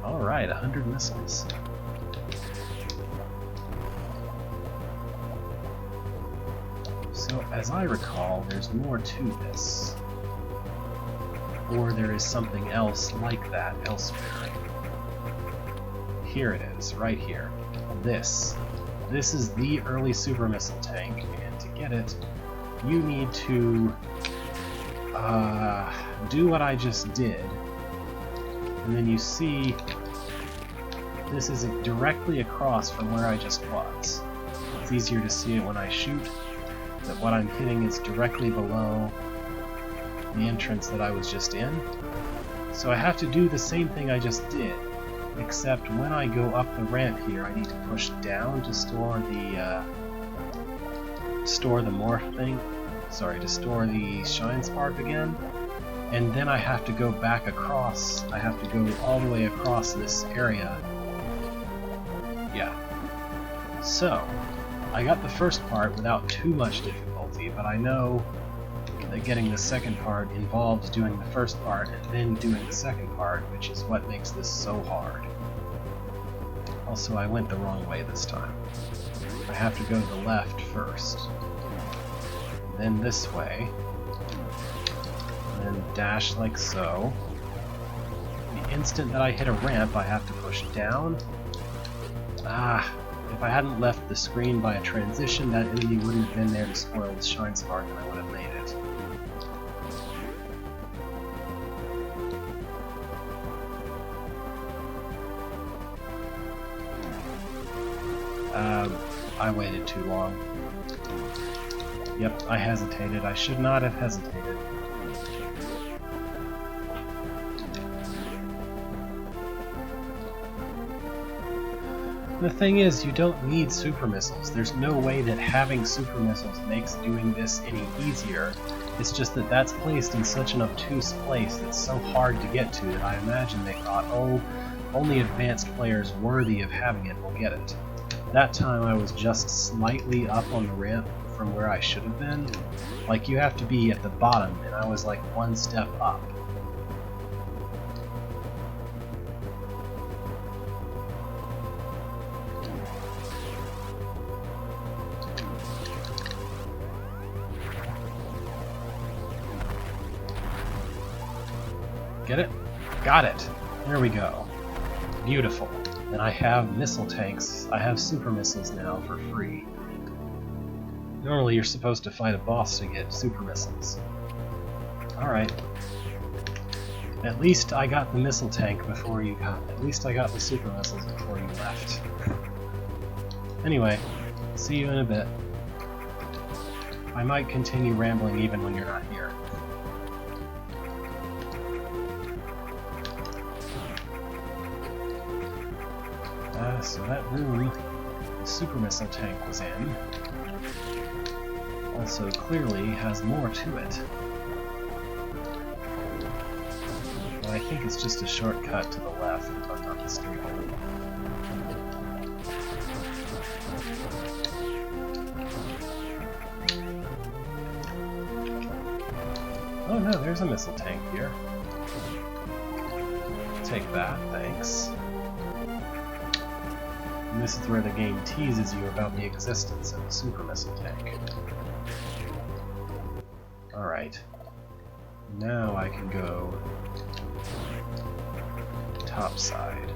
Alright, 100 missiles. So, as I recall, there's more to this. Or there is something else like that elsewhere. Here it is, right here. This. This is the early super missile tank, and to get it, you need to do what I just did. And then you see this is directly across from where I just was. It's easier to see it when I shoot, that what I'm hitting is directly below the entrance that I was just in. So I have to do the same thing I just did, except when I go up the ramp here, I need to push down to store the morph thing. Sorry, to store the Shine Spark again. And then I have to go back across. I have to go all the way across this area. Yeah. So, I got the first part without too much difficulty, but I know that getting the second part involves doing the first part and then doing the second part, which is what makes this so hard. Also, I went the wrong way this time. I have to go to the left first, then this way, and then dash like so. The instant that I hit a ramp, I have to push down. If I hadn't left the screen by a transition, that enemy wouldn't have been there to spoil the Shine Spark and I would have made it. I waited too long. Yep, I hesitated. I should not have hesitated. The thing is, you don't need super missiles. There's no way that having super missiles makes doing this any easier. It's just that that's placed in such an obtuse place that's so hard to get to that I imagine they thought, oh, only advanced players worthy of having it will get it. That time I was just slightly up on the ramp from where I should have been. Like, you have to be at the bottom, and I was like one step up. Get it? Got it! There we go. Beautiful. And I have missile tanks. I have super missiles now for free. Normally you're supposed to fight a boss to get super missiles. Alright. At least I got the missile tank before you got... At least I got the super missiles before you left. Anyway, see you in a bit. I might continue rambling even when you're not here. So that room the super missile tank was in also clearly has more to it. But I think it's just a shortcut to the left, if I'm not mistaken. Oh no, there's a missile tank here. Take that, thanks. And this is where the game teases you about the existence of the super missile tank. Alright. Now I can go top side.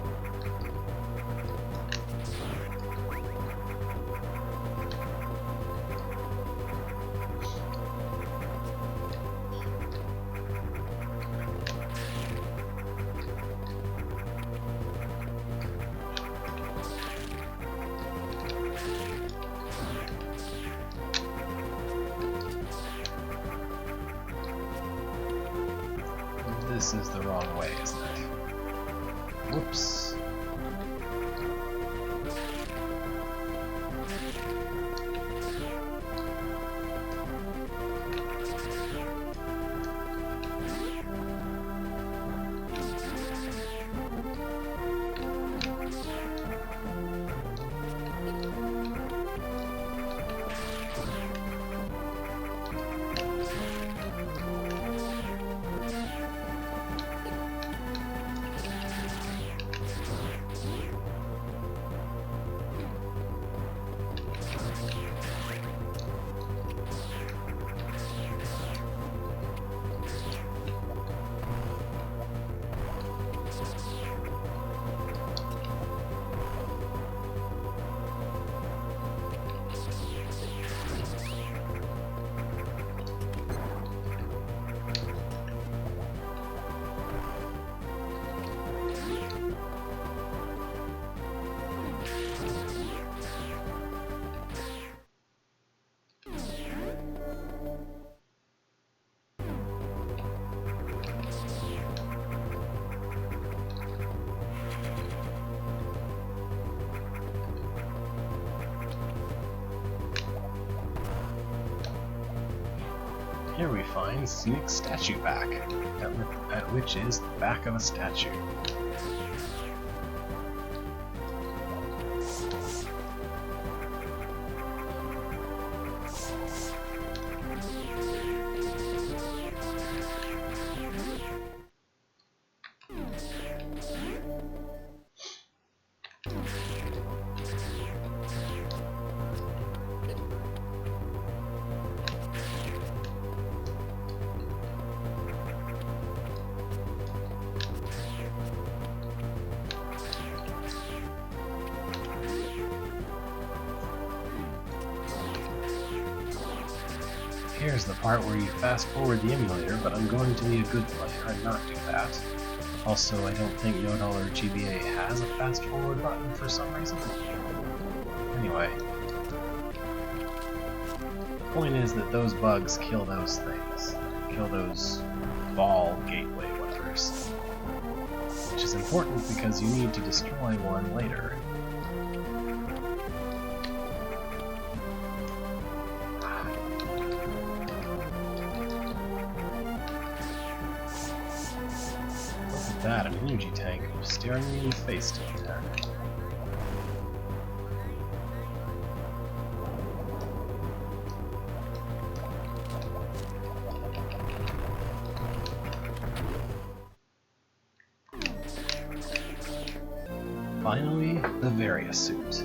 This is the wrong way, isn't it? Whoops. Here we find Scenic's statue back, at which is the back of a statue. Here's the part where you fast forward the emulator, but I'm going to be a good player and not do that. Also, I don't think $No GBA has a fast forward button for some reason. Anyway. The point is that those bugs kill those things. Kill those ball gateway weapons. Which is important because you need to destroy one later. That, an energy tank staring me in the face down there. Finally, the Varia suit.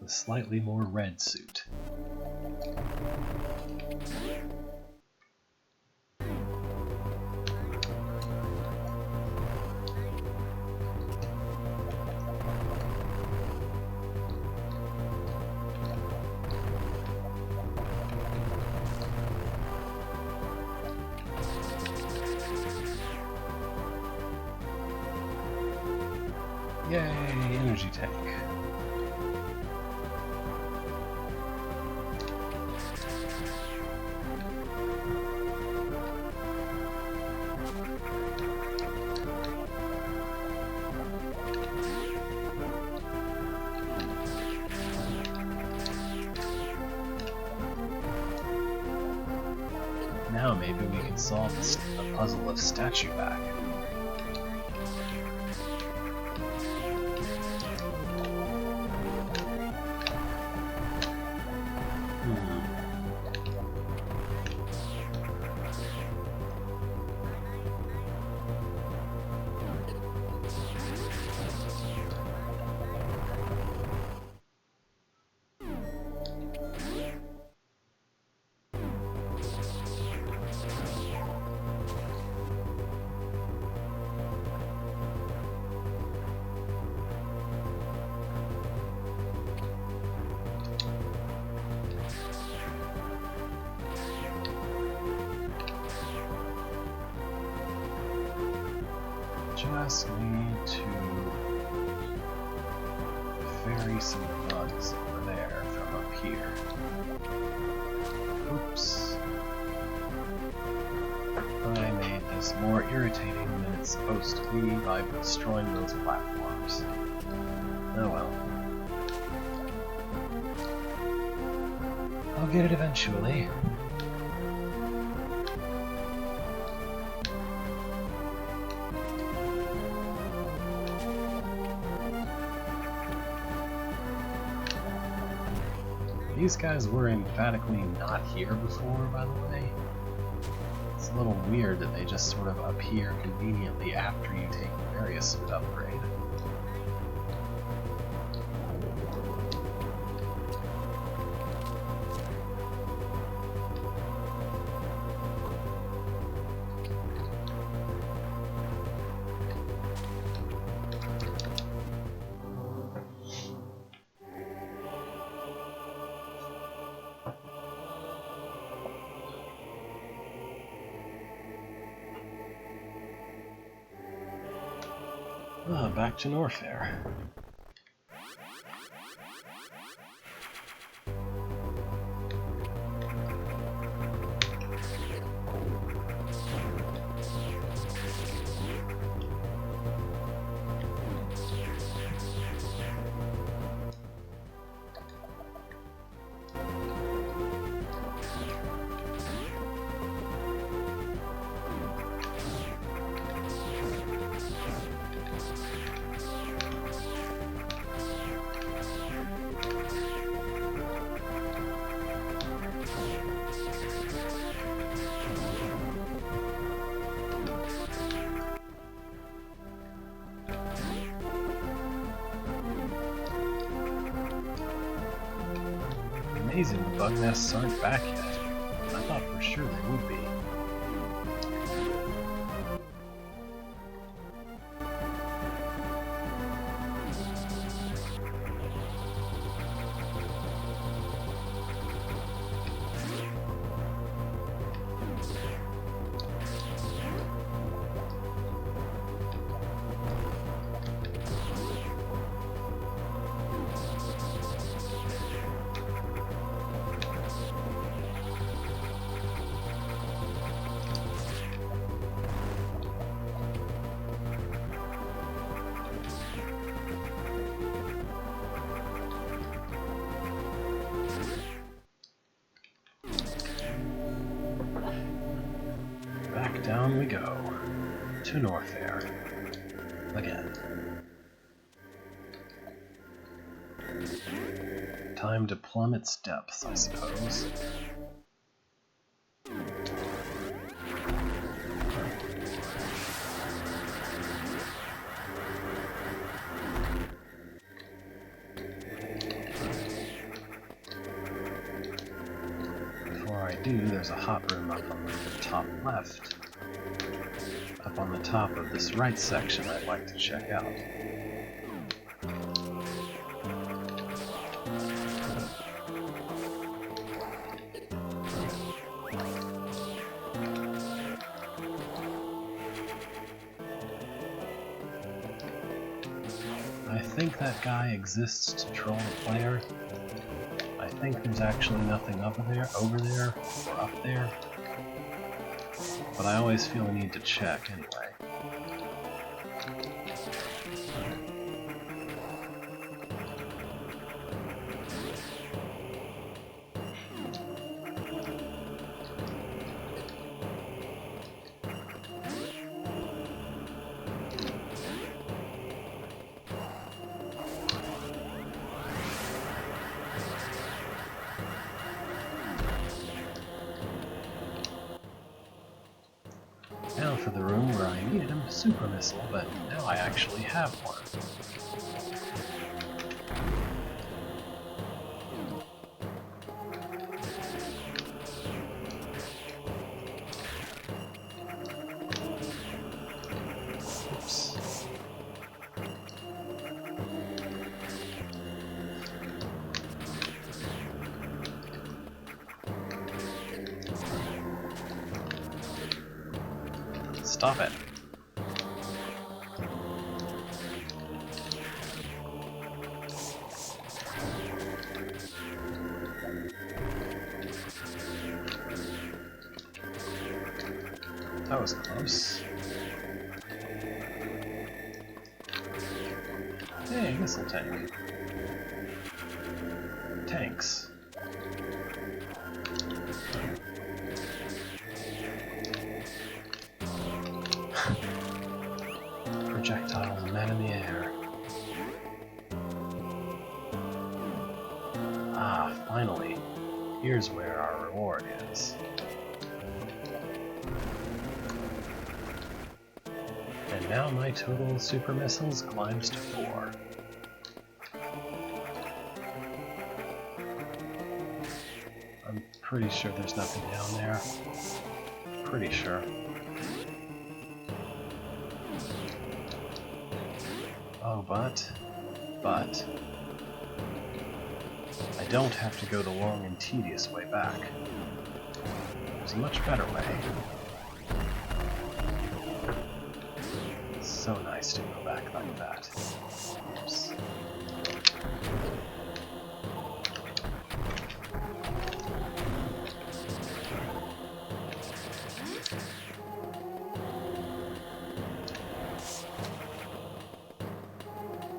a slightly more red suit. Yay, energy tank. Now maybe we can solve the puzzle of statue back. Just need to ferry some bugs over there from up here. Oops. I made this more irritating than it's supposed to be by destroying those platforms. Oh well. I'll get it eventually. These guys were emphatically not here before, by the way. It's a little weird that they just sort of appear conveniently after you take the various suit upgrade. Back to Norfair. Amazing the bug nests aren't back yet. I thought for sure they would be. Down we go, to Norfair, again. Time to plumb its depths, I suppose. do, there's a hot room up on the top left. Up on the top of this right section I'd like to check out. I think that guy exists to troll the player. I think there's actually nothing over there, or up there. But I always feel a need to check anyway. Now for the room where I needed a super missile, but now I actually have one. Oops. Stop it. That was close. Hey, missile tank. Tanks. Projectiles met in the air. Ah, finally. Here's where our reward is. And now my total super missiles climbs to 4. I'm pretty sure there's nothing down there. Pretty sure. Oh, but I don't have to go the long and tedious way back. There's a much better way. It's so nice to go back like that. Oops.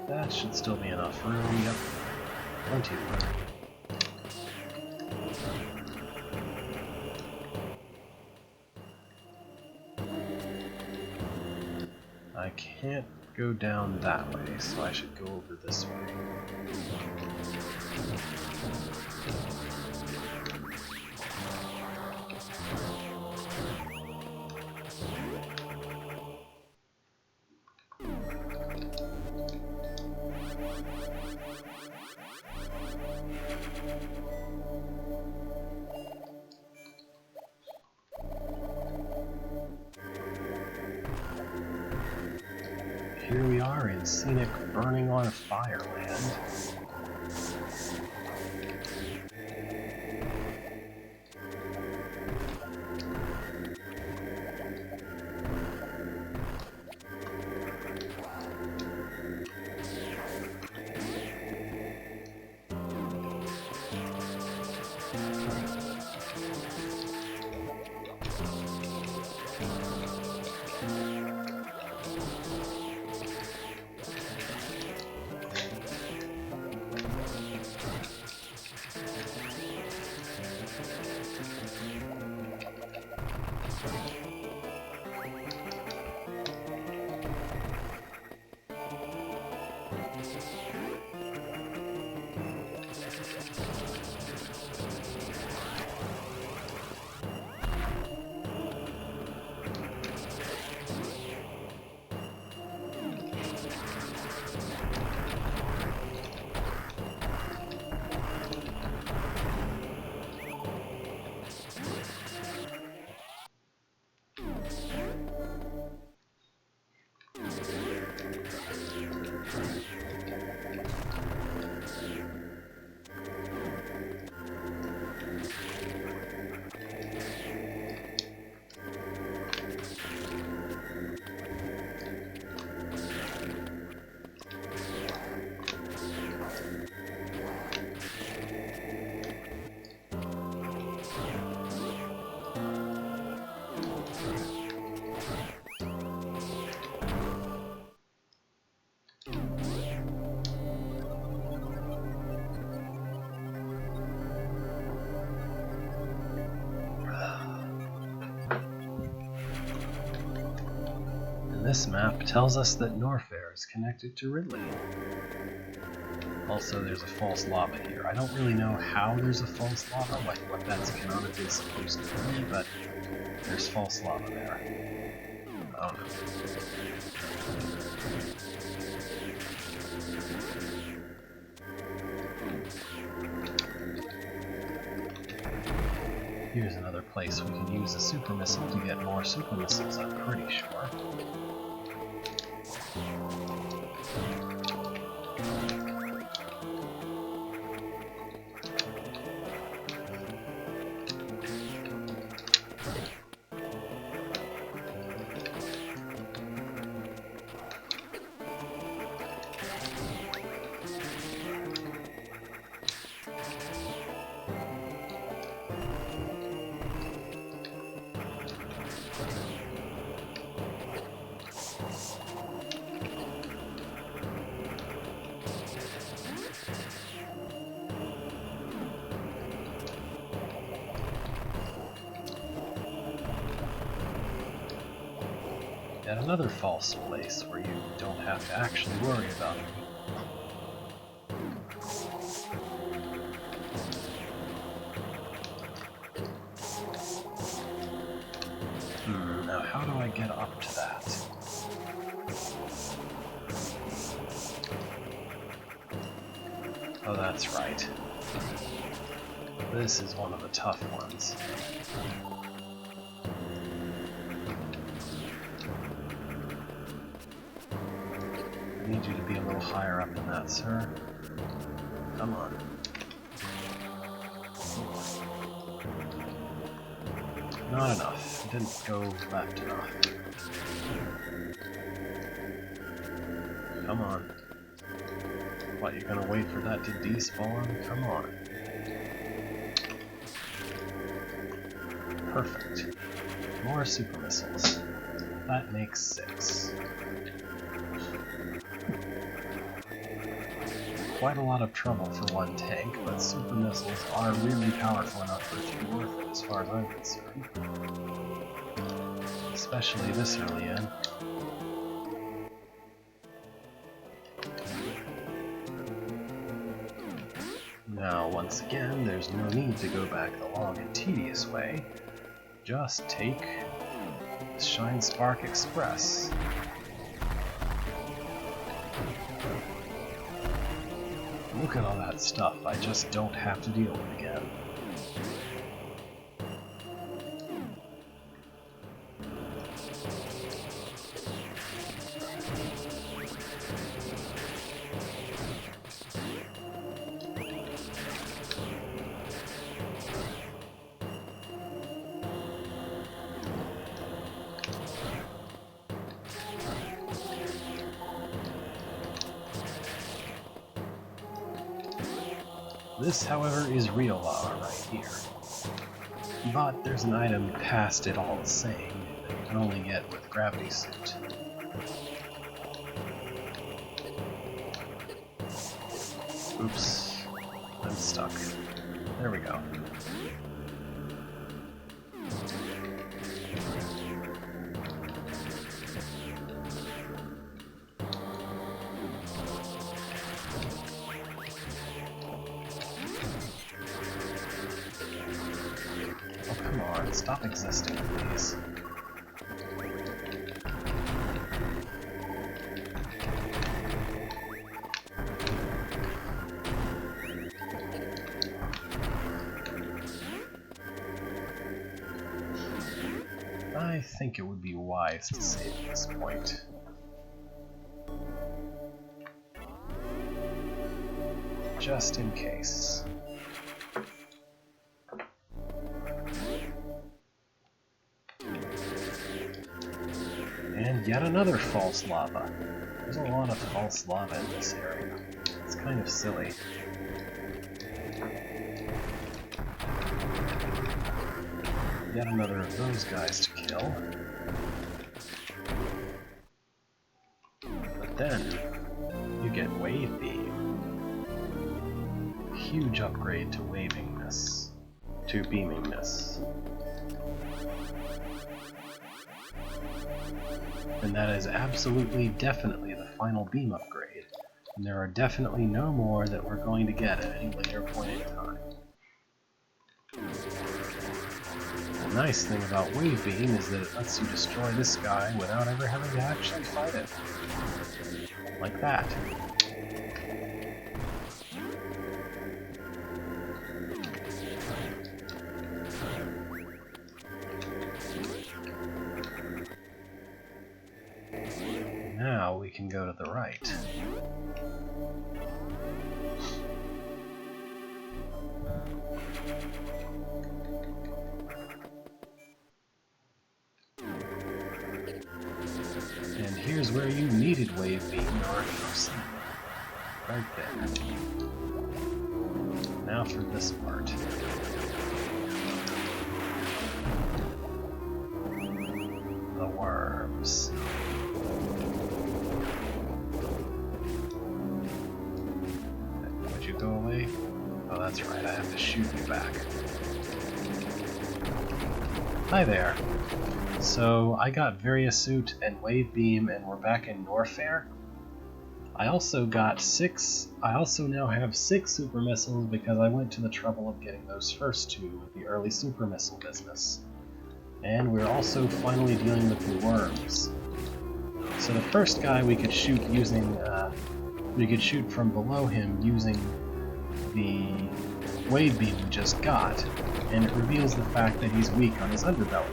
That should still be enough room. Yep. Plenty of room. I can't go down that way, so I should go over this way. Here we are in scenic burning on fire land. This map tells us that Norfair is connected to Ridley. Also, there's a false lava here. I don't really know how there's a false lava, like what that's canonically supposed to be, but there's false lava there. I don't know. Here's another place we can use a super missile to get more super missiles, I'm pretty sure. Yet another false place where you don't have to actually worry about it. Now how do I get up to that? Oh, that's right. This is one of the tough ones. I need you to be a little higher up than that, sir. Come on. Not enough. It didn't go left enough. Come on. What, you're gonna wait for that to despawn? Come on. Perfect. More super missiles. That makes 6. Quite a lot of trouble for one tank, but super missiles are really powerful enough for it to be worth it as far as I'm concerned. Especially this early in. Now, once again, there's no need to go back the long and tedious way. Just take the Shine Spark Express. Look at all that stuff I just don't have to deal with again. This, however, is real lava right here. But there's an item past it all the same that you can only get with Gravity Suit. Oops. I'm stuck. There we go. Stop existing, please. I think it would be wise to save at this point. just in case. And yet another false lava. There's a lot of false lava in this area. It's kind of silly. Yet another of those guys to kill. But then, you get Wave Beam. Huge upgrade to wavingness. To beamingness. And that is absolutely, definitely the final beam upgrade. And there are definitely no more that we're going to get at any later point in time. The nice thing about Wave Beam is that it lets you destroy this guy without ever having to actually fight it. Like that. Now we can go to the right. And here's where you needed Wave Beam in order to proceed. Right there. Now for this part. The worms. Would you go away? Oh, that's right, I have to shoot you back. Hi there. So, I got Variasuit and Wave Beam, and we're back in Norfair. I also now have 6 super missiles because I went to the trouble of getting those first 2 with the early super missile business. And we're also finally dealing with the worms. So the first guy we could shoot using, we could shoot from below him using the Wave Beam we just got, and it reveals the fact that he's weak on his underbelly.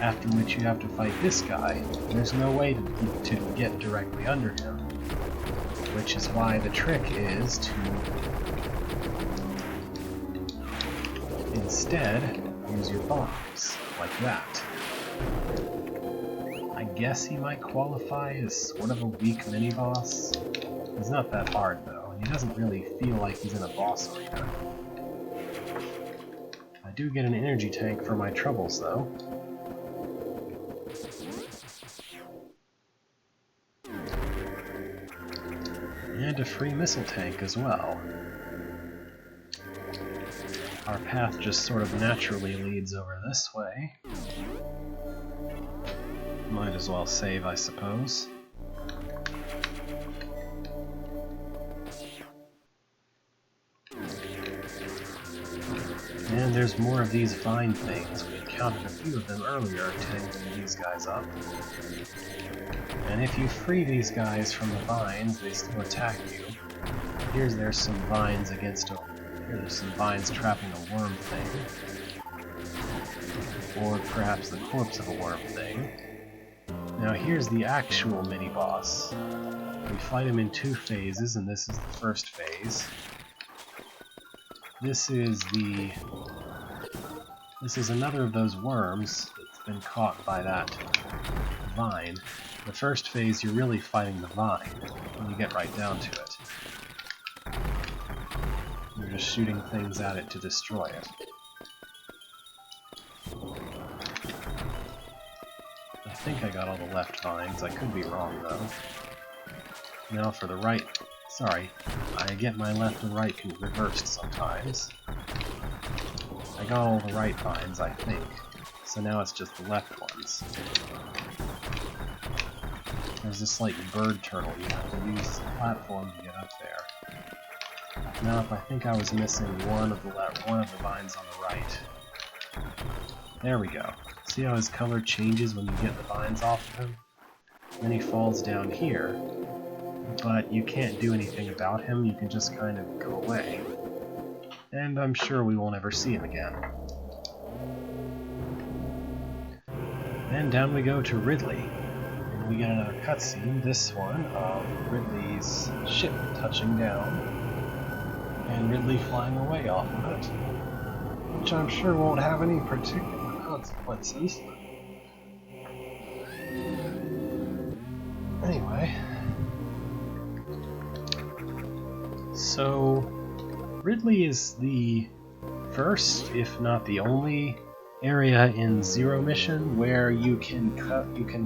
After which you have to fight this guy, and there's no way to get directly under him. Which is why the trick is to instead use your bombs, like that. I guess he might qualify as sort of a weak mini-boss. He's not that hard though, and he doesn't really feel like he's in a boss arena. I do get an energy tank for my troubles though. And a free missile tank as well. Our path just sort of naturally leads over this way. Might as well save, I suppose. And there's more of these vine things. We encountered a few of them earlier, tangling these guys up. And if you free these guys from the vines, they still attack you. There's some vines there's some vines trapping a worm thing. Or perhaps the corpse of a worm thing. Now here's the actual mini-boss. We fight him in 2 phases, and this is the first phase. This is another of those worms that's been caught by that vine. The first phase, you're really fighting the vine, when you get right down to it. You're just shooting things at it to destroy it. I think I got all the left vines, I could be wrong though. Now for the right... Sorry, I get my left and right reversed sometimes. I got all the right vines, I think. So now it's just the left ones. There's this like bird turtle, you have to use the platform to get up there. Now if I think I was missing one of the vines on the right. There we go. See how his color changes when you get the vines off of him? Then he falls down here. But you can't do anything about him, you can just kind of go away. And I'm sure we won't ever see him again. And down we go to Ridley. And we get another cutscene, this one, of Ridley's ship touching down. and Ridley flying away off of it, which I'm sure won't have any particular consequences. Anyway, so Ridley is the first, if not the only, area in Zero Mission where you can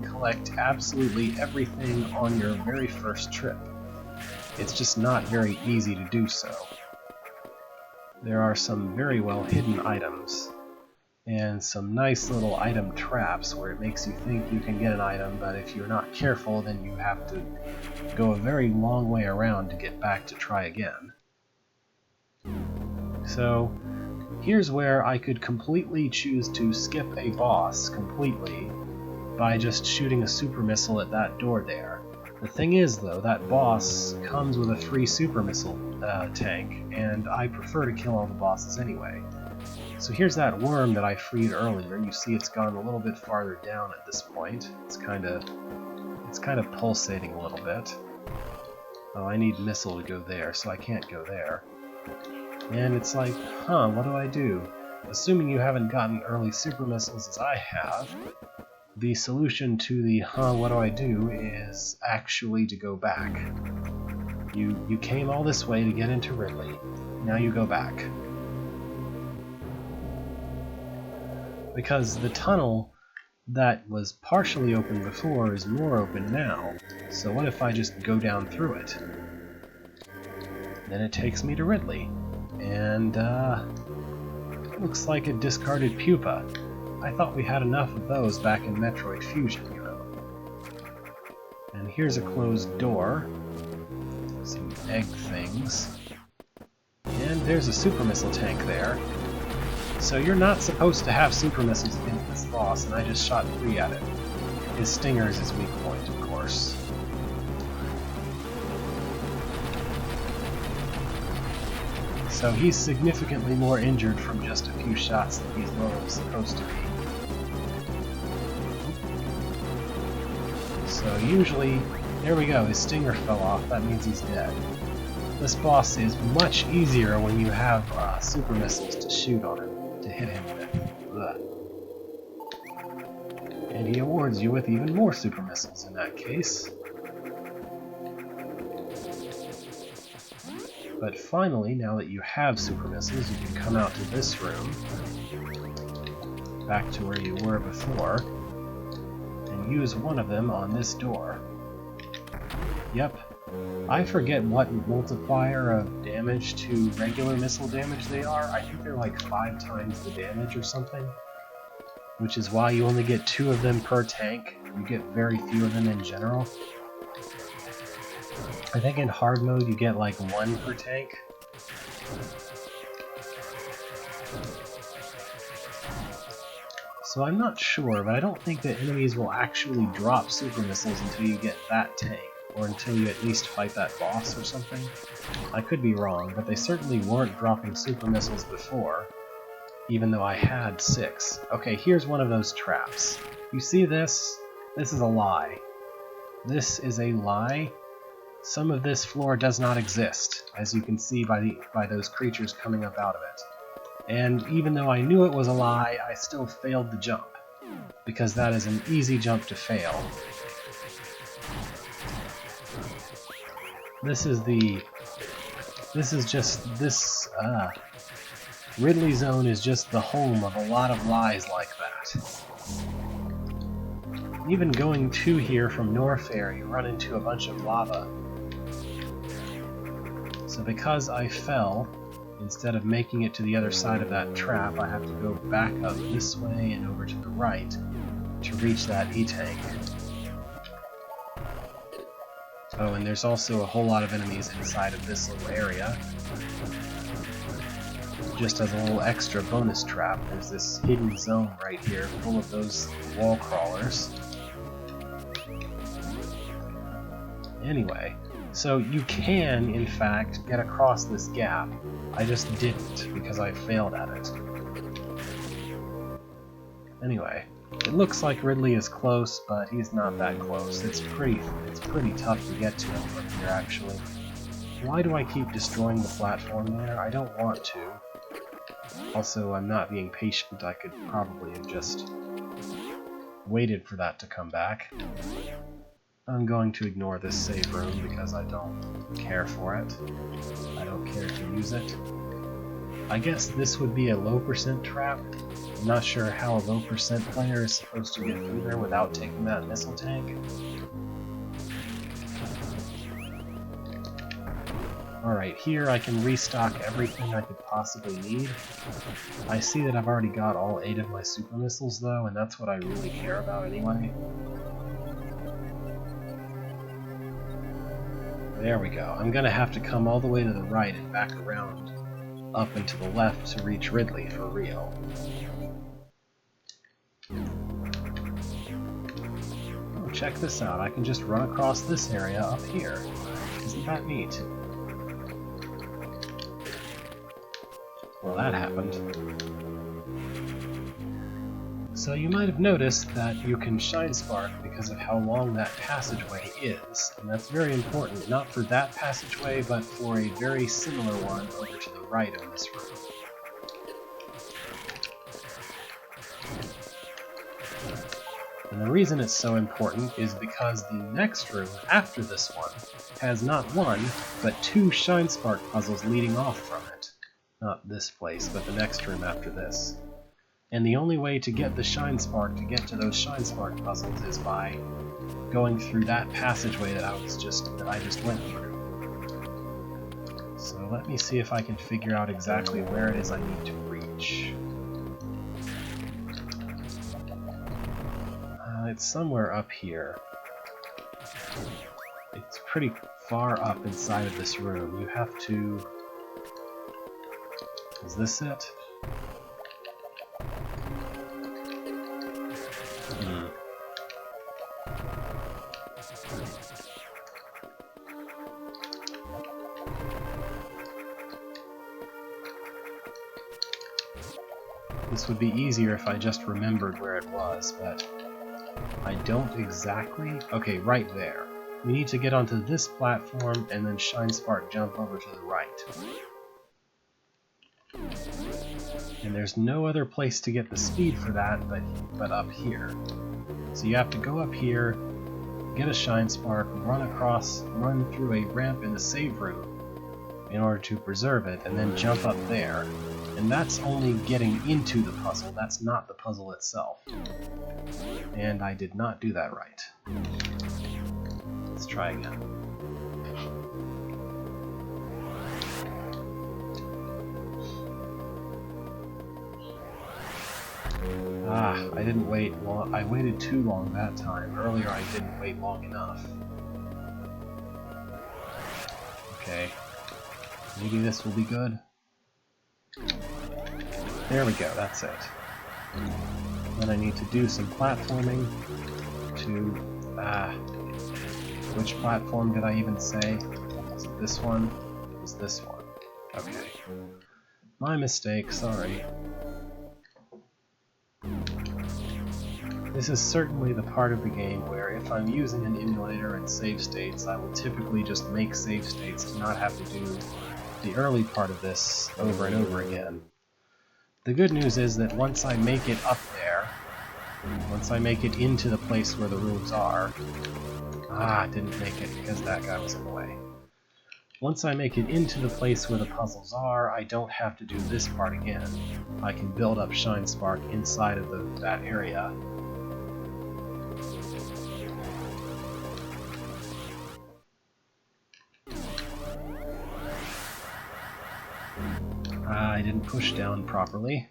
collect absolutely everything on your very first trip. It's just not very easy to do so. There are some very well hidden items, and some nice little item traps where it makes you think you can get an item, but if you're not careful, then you have to go a very long way around to get back to try again. So, here's where I could completely choose to skip a boss completely by just shooting a super missile at that door there. The thing is, though, that boss comes with a free super missile tank, and I prefer to kill all the bosses anyway. So here's that worm that I freed earlier. You see it's gone a little bit farther down at this point. It's kind of pulsating a little bit. Oh, I need missile to go there, so I can't go there. And it's like, what do I do? Assuming you haven't gotten early super missiles as I have, the solution to the what do I do is actually to go back. You came all this way to get into Ridley, now you go back. Because the tunnel that was partially open before is more open now, so what if I just go down through it? Then it takes me to Ridley, and it looks like a discarded pupa. I thought we had enough of those back in Metroid Fusion, you know. And here's a closed door. Some egg things. And there's a super missile tank there. So you're not supposed to have super missiles against this boss, and I just shot 3 at it. His stinger is his weak point, of course. So he's significantly more injured from just a few shots than he's normally supposed to be. So usually, there we go, his stinger fell off, that means he's dead. This boss is much easier when you have super missiles to shoot on him, to hit him with. Ugh. And he awards you with even more super missiles in that case. But finally, now that you have super missiles, you can come out to this room, back to where you were before, and use one of them on this door. Yep, I forget what multiplier of damage to regular missile damage they are. I think they're like 5 times the damage or something, which is why you only get 2 of them per tank. You get very few of them in general. I think in hard mode you get like 1 per tank. So I'm not sure, but I don't think that enemies will actually drop super missiles until you get that tank, or until you at least fight that boss or something. I could be wrong, but they certainly weren't dropping super missiles before, even though I had 6. Okay, here's one of those traps. You see this? This is a lie. This is a lie. Some of this floor does not exist, as you can see by those creatures coming up out of it. And even though I knew it was a lie, I still failed the jump, because that is an easy jump to fail. Ridley Zone is just the home of a lot of lies like that. Even going to here from Norfair, you run into a bunch of lava. So because I fell, instead of making it to the other side of that trap, I have to go back up this way and over to the right to reach that E-tank. Oh, and there's also a whole lot of enemies inside of this little area. Just as a little extra bonus trap, there's this hidden zone right here full of those wall crawlers. Anyway, so you can, in fact, get across this gap. I just didn't, because I failed at it. Anyway, it looks like Ridley is close, but he's not that close. It's pretty tough to get to him from here, actually. Why do I keep destroying the platform there? I don't want to. Also, I'm not being patient. I could probably have just waited for that to come back. I'm going to ignore this save room because I don't care for it. I don't care to use it. I guess this would be a low percent trap. I'm not sure how a low percent player is supposed to get through there without taking that missile tank. Alright, here I can restock everything I could possibly need. I see that I've already got all 8 of my super missiles though, and that's what I really care about anyway. There we go. I'm gonna have to come all the way to the right and back around up and to the left to reach Ridley for real. Oh, check this out. I can just run across this area up here. Isn't that neat? Well, that happened. So you might have noticed that you can Shine Spark because of how long that passageway is, and that's very important, not for that passageway, but for a very similar one over to the right of this room. And the reason it's so important is because the next room after this one has not 1, but 2 Shine Spark puzzles leading off from it. Not this place, but the next room after this. And the only way to get the Shine Spark, to get to those Shine Spark puzzles, is by going through that passageway that I just went through. So let me see if I can figure out exactly where it is I need to reach. It's somewhere up here. It's pretty far up inside of this room. You have to... Is this it? This would be easier if I just remembered where it was, but I don't exactly... Okay, right there. We need to get onto this platform and then Shine Spark jump over to the right. And there's no other place to get the speed for that but up here. So you have to go up here, get a Shine Spark, run through a ramp in the save room in order to preserve it, and then jump up there. And that's only getting into the puzzle, that's not the puzzle itself. And I did not do that right. Let's try again. I didn't wait long. I waited too long that time. Earlier I didn't wait long enough. Okay. Maybe this will be good. There we go, that's it. Then I need to do some platforming to... which platform did I even say? Was it this one? It was this one. Okay. My mistake, sorry. This is certainly the part of the game where if I'm using an emulator and save states, I will typically just make save states to not have to do the early part of this over and over again. The good news is that once I make it up there, once I make it into the place where the rooms are... didn't make it because that guy was in the way. Once I make it into the place where the puzzles are, I don't have to do this part again. I can build up Shine Spark inside of that area. I didn't push down properly.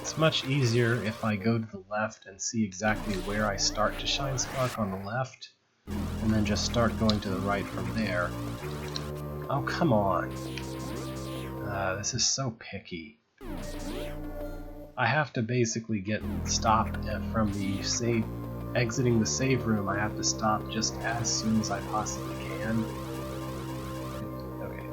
It's much easier if I go to the left and see exactly where I start to Shine Spark on the left, and then just start going to the right from there. Oh, come on. This is so picky. I have to basically get stopped from the save, exiting the save room. I have to stop just as soon as I possibly can. Okay.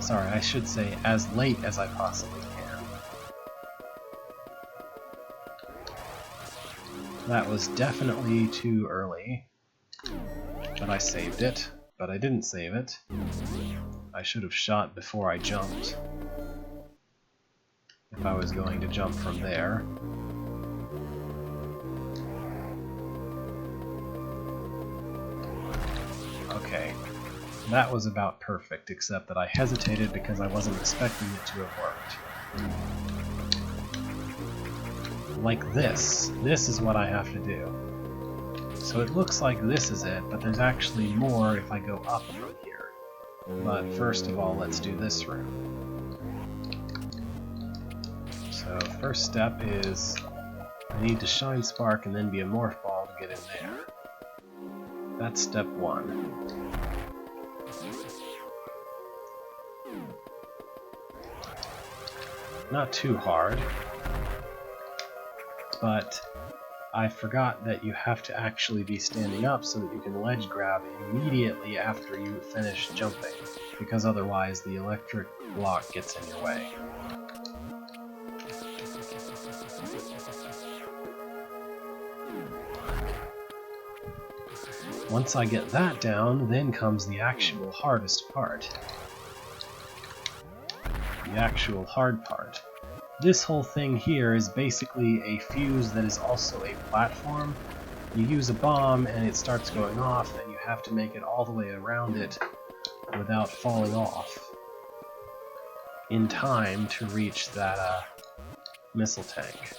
Sorry, I should say as late as I possibly can. That was definitely too early. But I saved it. But I didn't save it. I should have shot before I jumped. If I was going to jump from there. Okay. That was about perfect, except that I hesitated because I wasn't expecting it to have worked. Like this. This is what I have to do. So it looks like this is it, but there's actually more if I go up from here. But first of all, let's do this room. So first step is I need to Shine Spark and then be a Morph Ball to get in there. That's step one. Not too hard, but I forgot that you have to actually be standing up so that you can ledge grab immediately after you finish jumping, because otherwise the electric block gets in your way. Once I get that down, then comes the actual hardest part. The actual hard part. This whole thing here is basically a fuse that is also a platform. You use a bomb and it starts going off, and you have to make it all the way around it without falling off in time to reach that missile tank.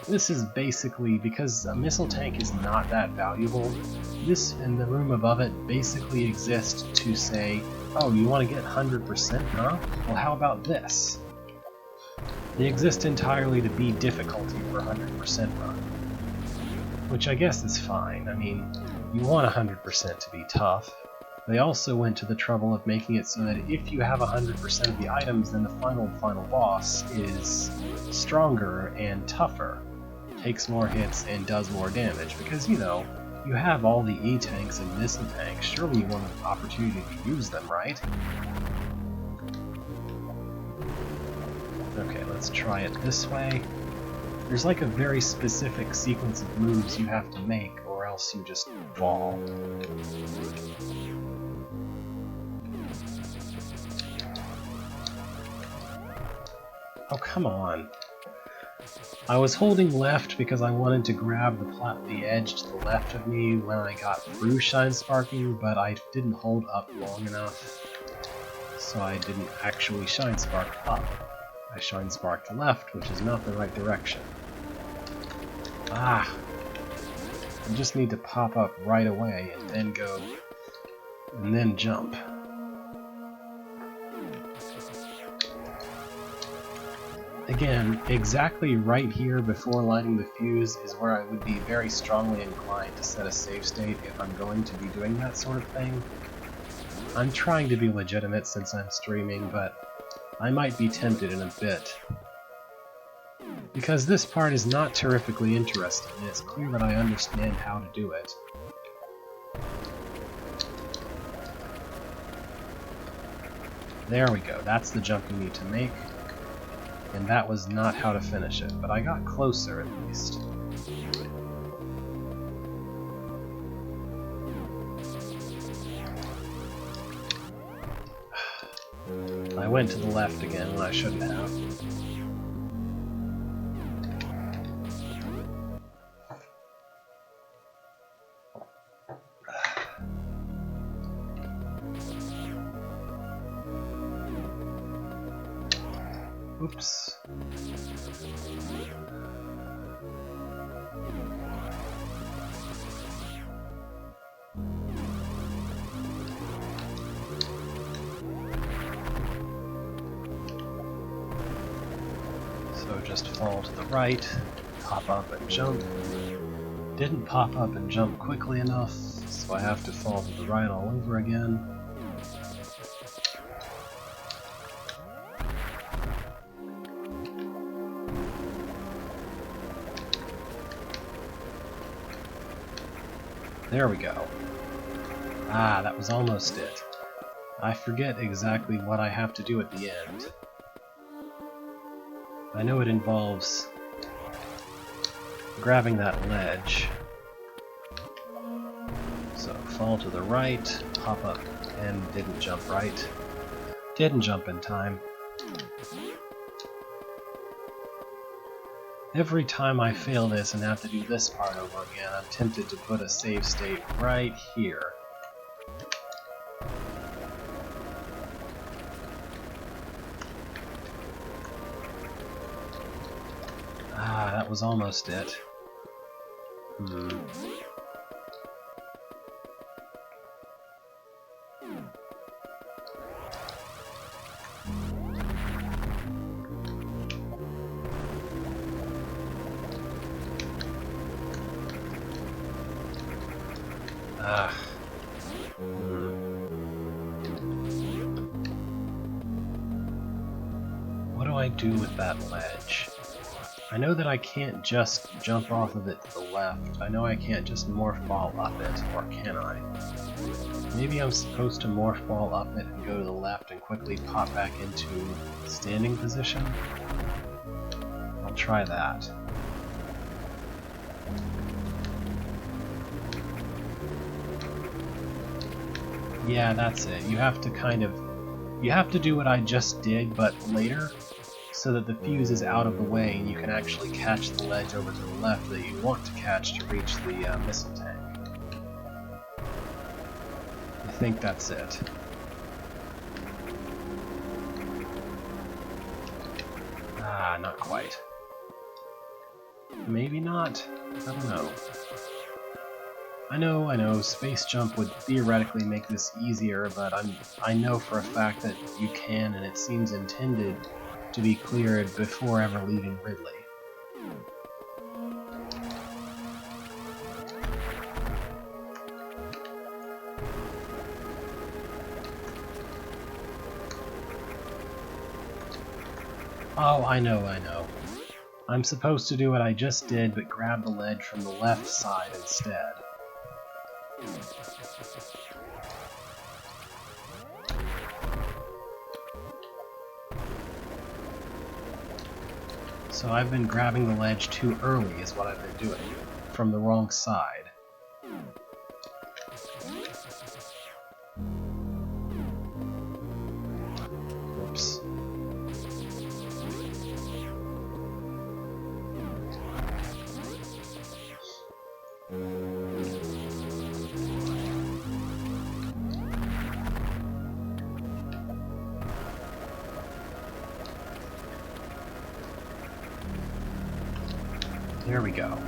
This is basically, because a missile tank is not that valuable, this and the room above it basically exist to say, oh, you want to get 100%, huh? Well, how about this? They exist entirely to be difficulty for 100% run. Which I guess is fine. I mean, you want 100% to be tough. They also went to the trouble of making it so that if you have 100% of the items, then the final boss is stronger and tougher. Takes more hits and does more damage. Because, you know, you have all the E-tanks and missile tanks. Surely you want an opportunity to use them, right? Okay, let's try it this way. There's like a very specific sequence of moves you have to make, or else you just fall. Oh, come on. I was holding left because I wanted to grab the edge to the left of me when I got through Shine Sparking, but I didn't hold up long enough, so I didn't actually Shine Spark up. I Shine Sparked left, which is not the right direction. Ah! I just need to pop up right away and then go, and then jump. Again, exactly right here before lighting the fuse is where I would be very strongly inclined to set a save state if I'm going to be doing that sort of thing. I'm trying to be legitimate since I'm streaming, but I might be tempted in a bit. Because this part is not terrifically interesting, and it's clear that I understand how to do it. There we go, that's the jump you need to make. And that was not how to finish it, but I got closer at least. I went to the left again when I shouldn't have. Oops. So just fall to the right, pop up and jump. Didn't pop up and jump quickly enough, so I have to fall to the right all over again. There we go. Ah, that was almost it. I forget exactly what I have to do at the end. I know it involves grabbing that ledge. So fall to the right, hop up, and didn't jump right. Didn't jump in time. Every time I fail this and have to do this part over again, I'm tempted to put a save state right here. Ah, that was almost it. What do I do with that ledge? I know that I can't just jump off of it to the left. I know I can't just morph ball up it, or can I? Maybe I'm supposed to morph ball up it and go to the left and quickly pop back into standing position? I'll try that. Yeah, that's it. You have to do what I just did, but later, so that the fuse is out of the way and you can actually catch the ledge over to the left that you want to catch to reach the missile tank. I think that's it. Ah, not quite. Maybe not. I don't know. I know, space jump would theoretically make this easier, but I know for a fact that you can, and it seems intended to be cleared before ever leaving Ridley. Oh, I know. I'm supposed to do what I just did, but grab the ledge from the left side instead. So I've been grabbing the ledge too early is what I've been doing, from the wrong side. Oops. There we go.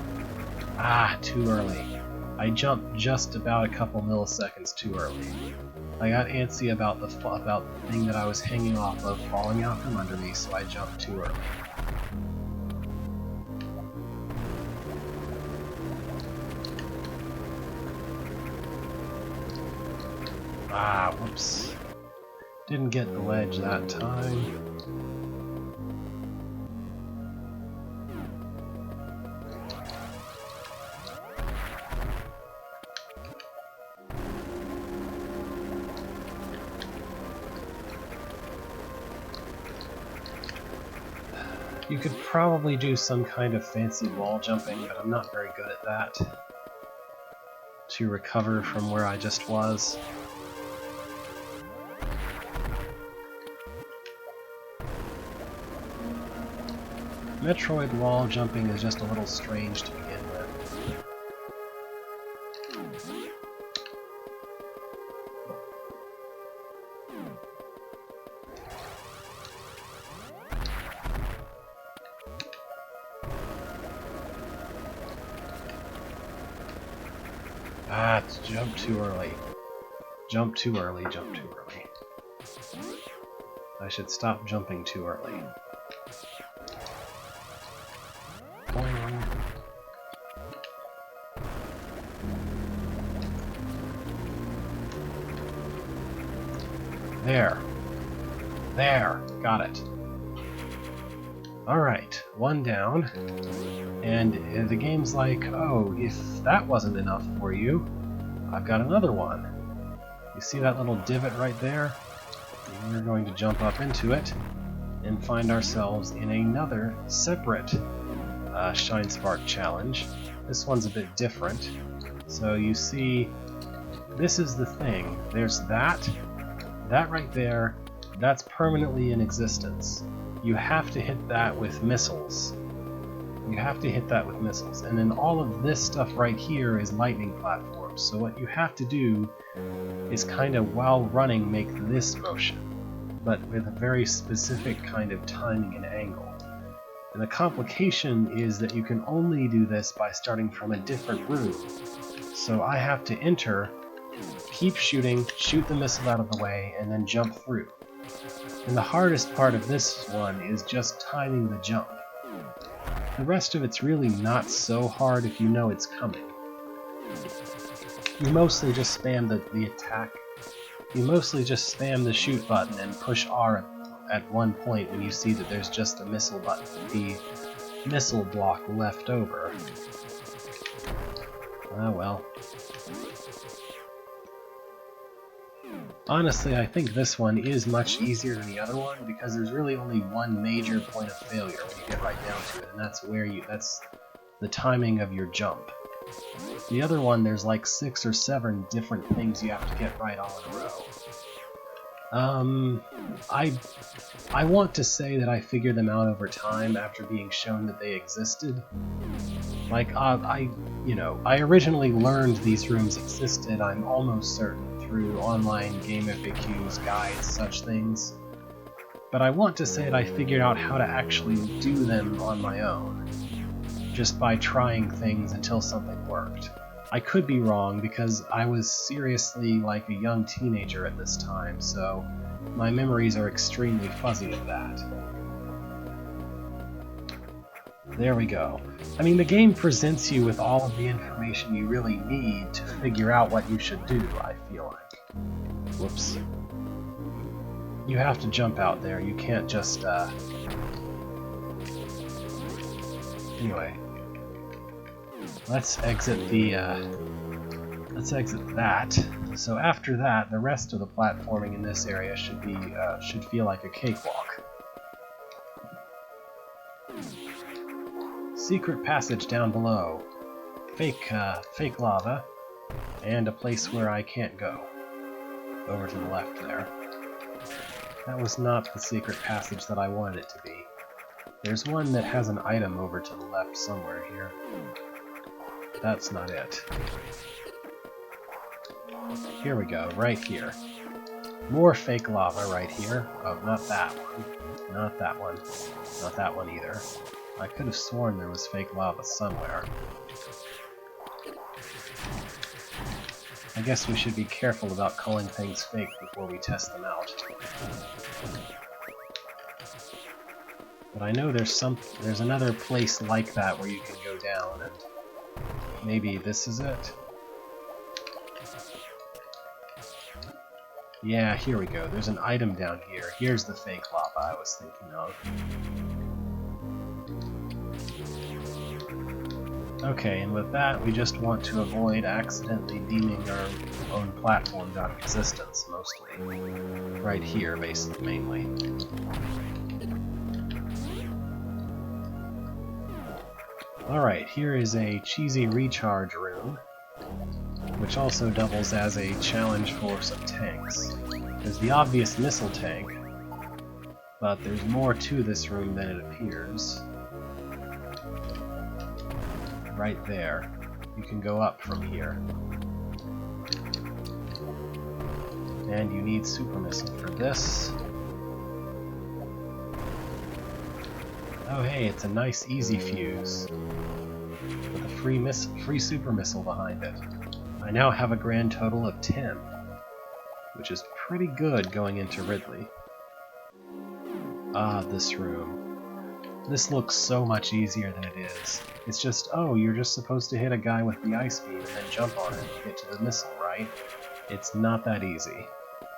Ah, too early. I jumped just about a couple milliseconds too early. I got antsy about the thing that I was hanging off of falling out from under me, so I jumped too early. Ah, whoops. Didn't get the ledge that time. You could probably do some kind of fancy wall jumping, but I'm not very good at that. To recover from where I just was. Metroid wall jumping is just a little strange to begin with. Ah, it's jump too early. Jump too early, jump too early. I should stop jumping too early. Boing. There, got it. Alright, one down. And the game's like, oh, if that wasn't enough for you, I've got another one. You see that little divot right there? We're going to jump up into it and find ourselves in another separate Shine Spark challenge. This one's a bit different. So you see, this is the thing. There's that right there, that's permanently in existence. You have to hit that with missiles. You have to hit that with missiles. And then all of this stuff right here is lightning platforms. So what you have to do is kind of, while running, make this motion, but with a very specific kind of timing and angle. And the complication is that you can only do this by starting from a different room. So I have to enter, keep shooting, shoot the missile out of the way, and then jump through. And the hardest part of this one is just timing the jump. The rest of it's really not so hard if you know it's coming. You mostly just spam the attack. You mostly just spam the shoot button and push R at one point when you see that there's just a missile button, the missile block left over. Ah well. Honestly, I think this one is much easier than the other one because there's really only one major point of failure when you get right down to it, and that's the timing of your jump. The other one, there's like 6 or 7 different things you have to get right all in a row. I want to say that I figured them out over time after being shown that they existed. Like, I originally learned these rooms existed, I'm almost certain, through online game FAQs, guides, such things. But I want to say that I figured out how to actually do them on my own, just by trying things until something worked. I could be wrong because I was seriously like a young teenager at this time, so my memories are extremely fuzzy of that. There we go. I mean, the game presents you with all of the information you really need to figure out what you should do, I feel like. Whoops. You have to jump out there, you can't just, Anyway. Let's exit that. So after that, the rest of the platforming in this area should feel like a cakewalk. Secret passage down below. Fake lava. And a place where I can't go. Over to the left there. That was not the secret passage that I wanted it to be. There's one that has an item over to the left somewhere here. That's not it. Here we go, right here. More fake lava right here. Oh, not that one. Not that one. Not that one either. I could have sworn there was fake lava somewhere. I guess we should be careful about calling things fake before we test them out. But I know there's another place like that where you can go down, and maybe this is it? Yeah, here we go. There's an item down here. Here's the fake lava I was thinking of. Okay, and with that, we just want to avoid accidentally beaming our own platforms out of existence, mostly. Right here, basically, mainly. Alright, here is a cheesy recharge room, which also doubles as a challenge for some tanks. There's the obvious missile tank, but there's more to this room than it appears. Right there. You can go up from here. And you need super missile for this. Oh hey, it's a nice easy fuse. With a free super missile behind it. I now have a grand total of 10. Which is pretty good going into Ridley. Ah, this room. This looks so much easier than it is. It's just, oh, you're just supposed to hit a guy with the ice beam and then jump on it and get to the missile, right? It's not that easy.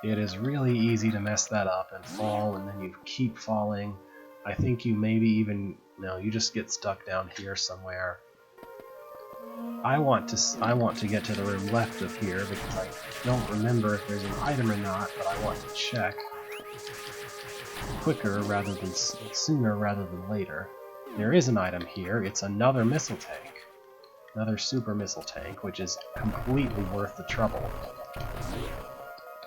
It is really easy to mess that up and fall, and then you keep falling. I think you maybe even... No, you just get stuck down here somewhere. I want to get to the room left of here because I don't remember if there's an item or not, but I want to check quicker rather than sooner rather than later. There is an item here. It's another missile tank. Another super missile tank, which is completely worth the trouble.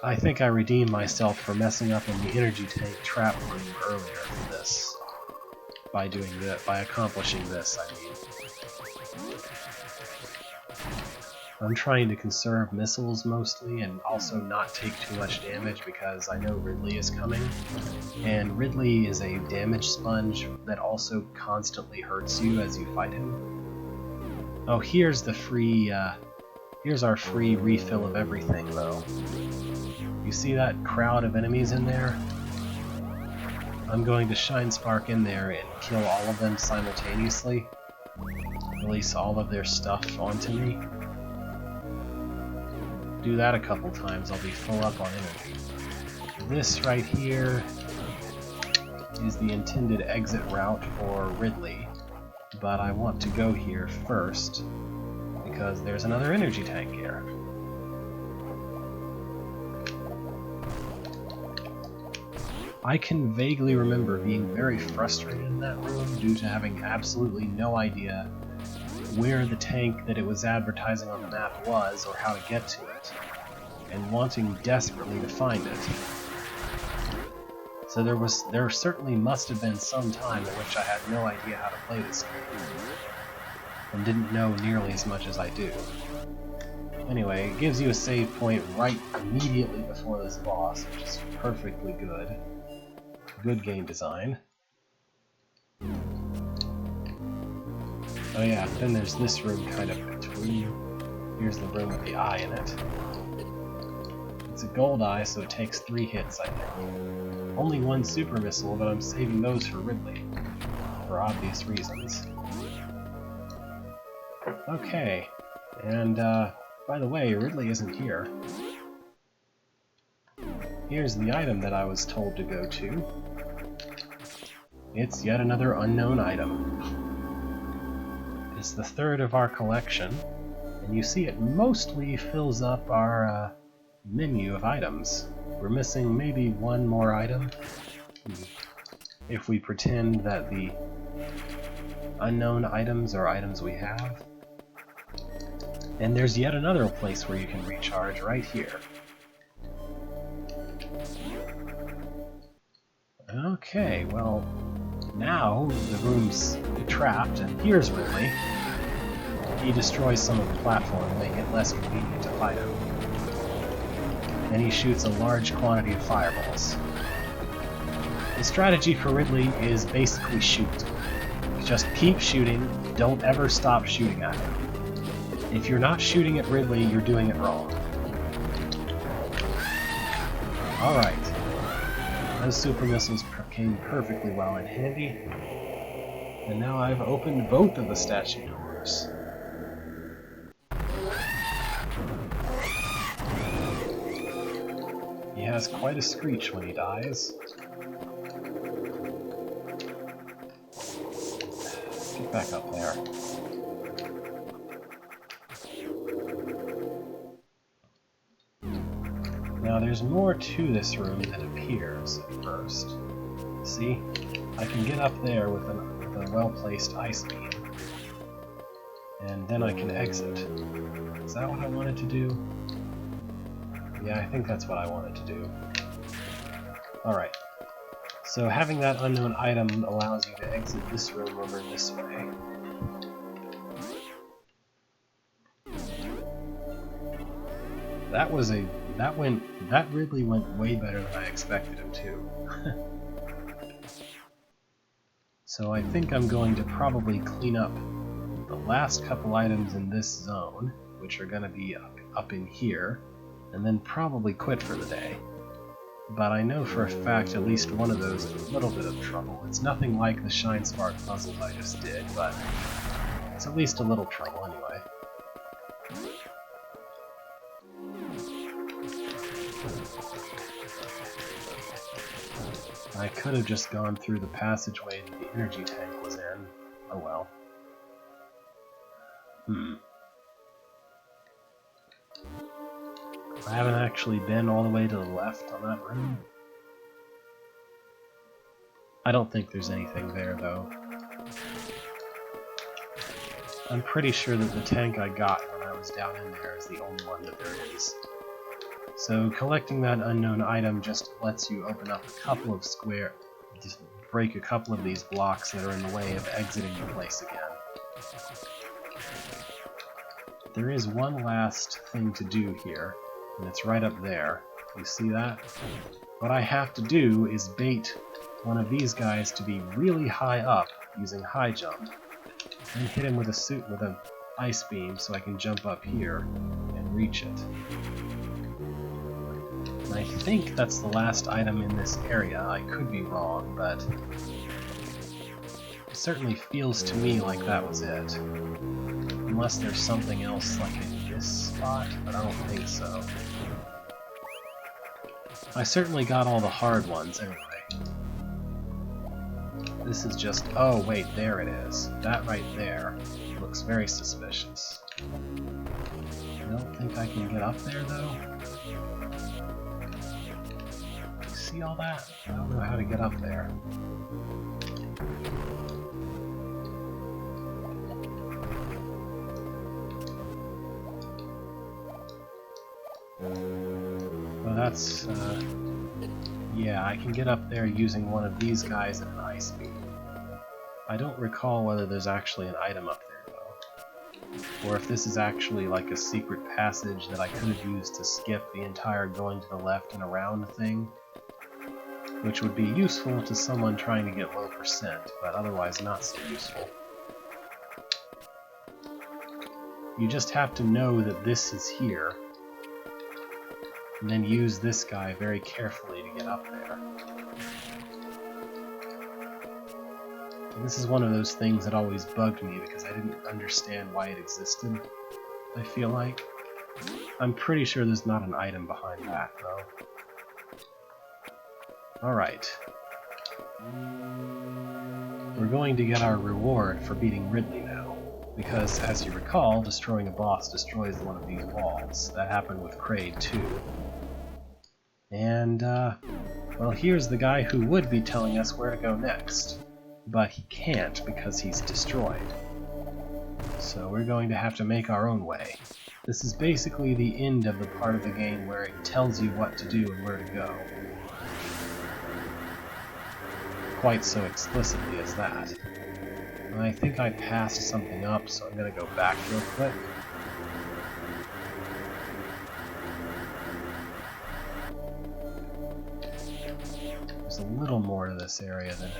I think I redeemed myself for messing up in the energy tank trap room earlier for this. By doing that, by accomplishing this, I mean. I'm trying to conserve missiles mostly and also not take too much damage because I know Ridley is coming. And Ridley is a damage sponge that also constantly hurts you as you fight him. Oh, here's the free, here's our free refill of everything though. You see that crowd of enemies in there? I'm going to Shine Spark in there and kill all of them simultaneously. Release all of their stuff onto me. Do that a couple times, I'll be full up on energy. This right here is the intended exit route for Ridley, but I want to go here first because there's another energy tank here. I can vaguely remember being very frustrated in that room due to having absolutely no idea where the tank that it was advertising on the map was or how to get to it, and wanting desperately to find it. So there certainly must have been some time in which I had no idea how to play this game, and didn't know nearly as much as I do. Anyway, it gives you a save point right immediately before this boss, which is perfectly good. Good game design. Oh yeah, then there's this room kind of between. Here's the room with the eye in it. It's a gold eye, so it takes 3 hits, I think. Only 1 super missile, but I'm saving those for Ridley, for obvious reasons. Okay, and by the way, Ridley isn't here. Here's the item that I was told to go to. It's yet another unknown item. It's the 3rd of our collection, and you see it mostly fills up our menu of items. We're missing maybe 1 more item, if we pretend that the unknown items are items we have. And there's yet another place where you can recharge right here. Okay, well, now the room's trapped, and here's Ridley. He destroys some of the platform to make it less convenient to fight him. And he shoots a large quantity of fireballs. The strategy for Ridley is basically shoot. Just keep shooting, don't ever stop shooting at him. If you're not shooting at Ridley, you're doing it wrong. Alright. Those super missiles came perfectly well in handy. And now I've opened both of the statue doors. He has quite a screech when he dies. Get back up there. Now there's more to this room than appears at first. See? I can get up there with a well-placed ice beam. And then I can exit. Is that what I wanted to do? Yeah, I think that's what I wanted to do. Alright. So having that unknown item allows you to exit this room over this way. That really went way better than I expected him to. So I think I'm going to probably clean up the last couple items in this zone, which are going to be up in here, and then probably quit for the day. But I know for a fact at least one of those is a little bit of trouble. It's nothing like the Shine Spark puzzles I just did, but it's at least a little trouble anyway. I could have just gone through the passageway that the energy tank was in. Oh well. I haven't actually been all the way to the left on that room. I don't think there's anything there, though. I'm pretty sure that the tank I got when I was down in there is the only one that there is. So collecting that unknown item just lets you open up a couple of just break a couple of these blocks that are in the way of exiting the place again. There is one last thing to do here, and it's right up there. You see that? What I have to do is bait one of these guys to be really high up using high jump, and hit him with an ice beam so I can jump up here and reach it. And I think that's the last item in this area. I could be wrong, but it certainly feels to me like that was it. Unless there's something else like in this spot, but I don't think so. I certainly got all the hard ones anyway. This is just... oh wait, there it is. That right there looks very suspicious. I don't think I can get up there though. You see all that? I don't know how to get up there. Well, that's... yeah, I can get up there using one of these guys and an ice beam. I don't recall whether there's actually an item up there, though. Or if this is actually like a secret passage that I could have used to skip the entire going to the left and around thing. Which would be useful to someone trying to get low percent, but otherwise not so useful. You just have to know that this is here, and then use this guy very carefully to get up there. And this is one of those things that always bugged me because I didn't understand why it existed, I feel like. I'm pretty sure there's not an item behind that, though. Alright. We're going to get our reward for beating Ridley now, because, as you recall, destroying a boss destroys one of these walls. That happened with Kraid too. And, well, here's the guy who would be telling us where to go next. But he can't because he's destroyed. So we're going to have to make our own way. This is basically the end of the part of the game where it tells you what to do and where to go. Quite so explicitly as that. And I think I passed something up, so I'm going to go back real quick. There's a little more to this area than...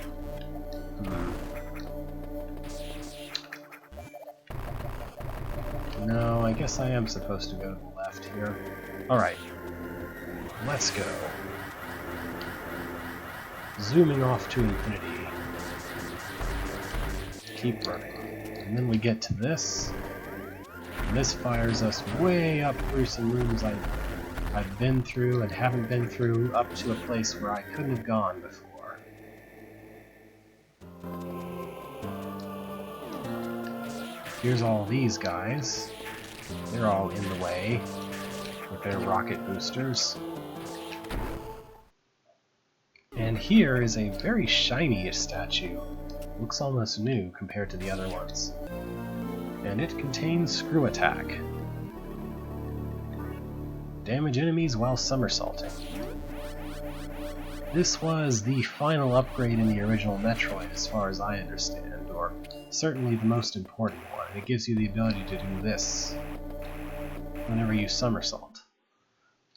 No, I guess I am supposed to go to the left here. Alright. Let's go. Zooming off to infinity. Keep running. And then we get to this. And this fires us way up through some rooms I've been through and haven't been through, up to a place where I couldn't have gone before. Here's all these guys. They're all in the way with their rocket boosters. And here is a very shiny statue. Looks almost new compared to the other ones. And it contains Screw Attack. Damage enemies while somersaulting. This was the final upgrade in the original Metroid as far as I understand, or certainly the most important one. It gives you the ability to do this whenever you somersault.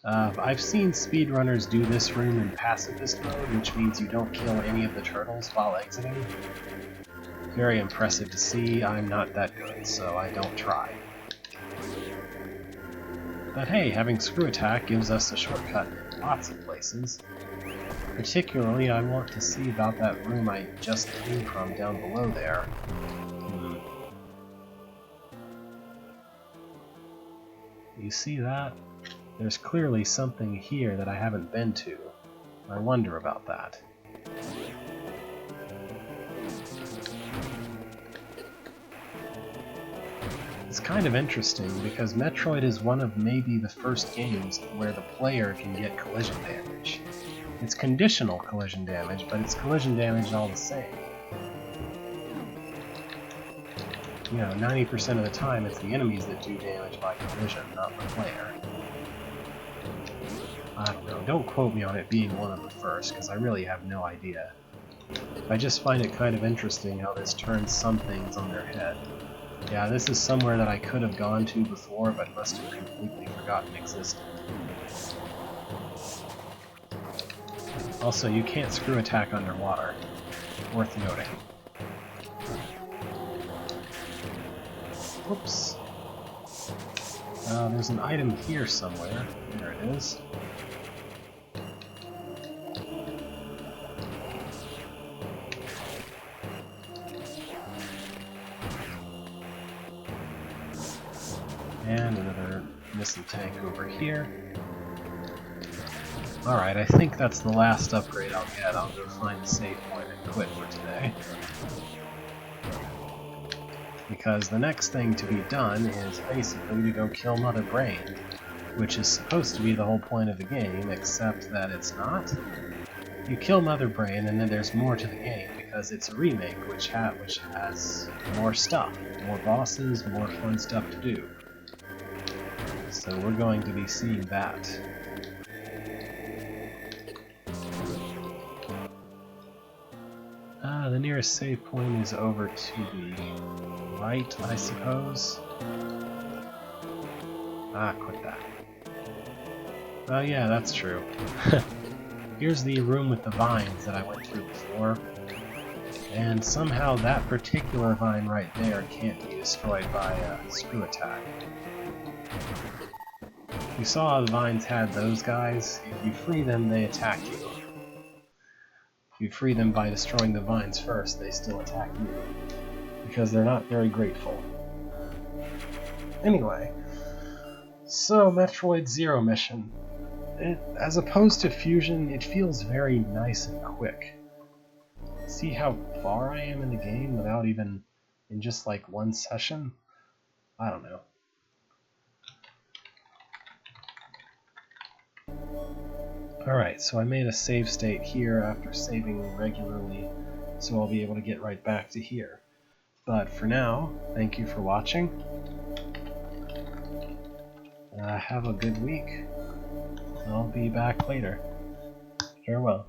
I've seen speedrunners do this room in pacifist mode, which means you don't kill any of the turtles while exiting. Very impressive to see. I'm not that good, so I don't try. But hey, having Screw Attack gives us a shortcut in lots of places. Particularly, I want to see about that room I just came from down below there. You see that? There's clearly something here that I haven't been to. I wonder about that. It's It's kind of interesting because Metroid is one of maybe the first games where the player can get collision damage. It's conditional collision damage, but it's collision damage all the same. You know, 90% of the time it's the enemies that do damage by collision, not the player. I don't know, don't quote me on it being one of the first, because I really have no idea. I just find it kind of interesting how this turns some things on their head. Yeah, this is somewhere that I could have gone to before, but must have completely forgotten existed. Also, you can't screw attack underwater. Worth noting. Oops. There's an item here somewhere. There it is. And another missing tank over here. Alright, I think that's the last upgrade I'll get. I'll go find a save point and quit for today. Because the next thing to be done is basically to go kill Mother Brain, which is supposed to be the whole point of the game, except that it's not. You kill Mother Brain and then there's more to the game, because it's a remake which has more stuff, more bosses, more fun stuff to do. So we're going to be seeing that. The nearest save point is over to the right, I suppose. Quit that. Oh yeah, that's true. Here's the room with the vines that I went through before. And somehow that particular vine right there can't be destroyed by a screw attack. You saw the vines had those guys. If you free them, they attack you. If you free them by destroying the vines first, they still attack you. Because they're not very grateful. Anyway, so Metroid Zero mission. As opposed to Fusion, it feels very nice and quick. See how far I am in the game without even in just like one session? I don't know. Alright, so I made a save state here after saving regularly, so I'll be able to get right back to here. But for now, thank you for watching. Have a good week. I'll be back later. Farewell.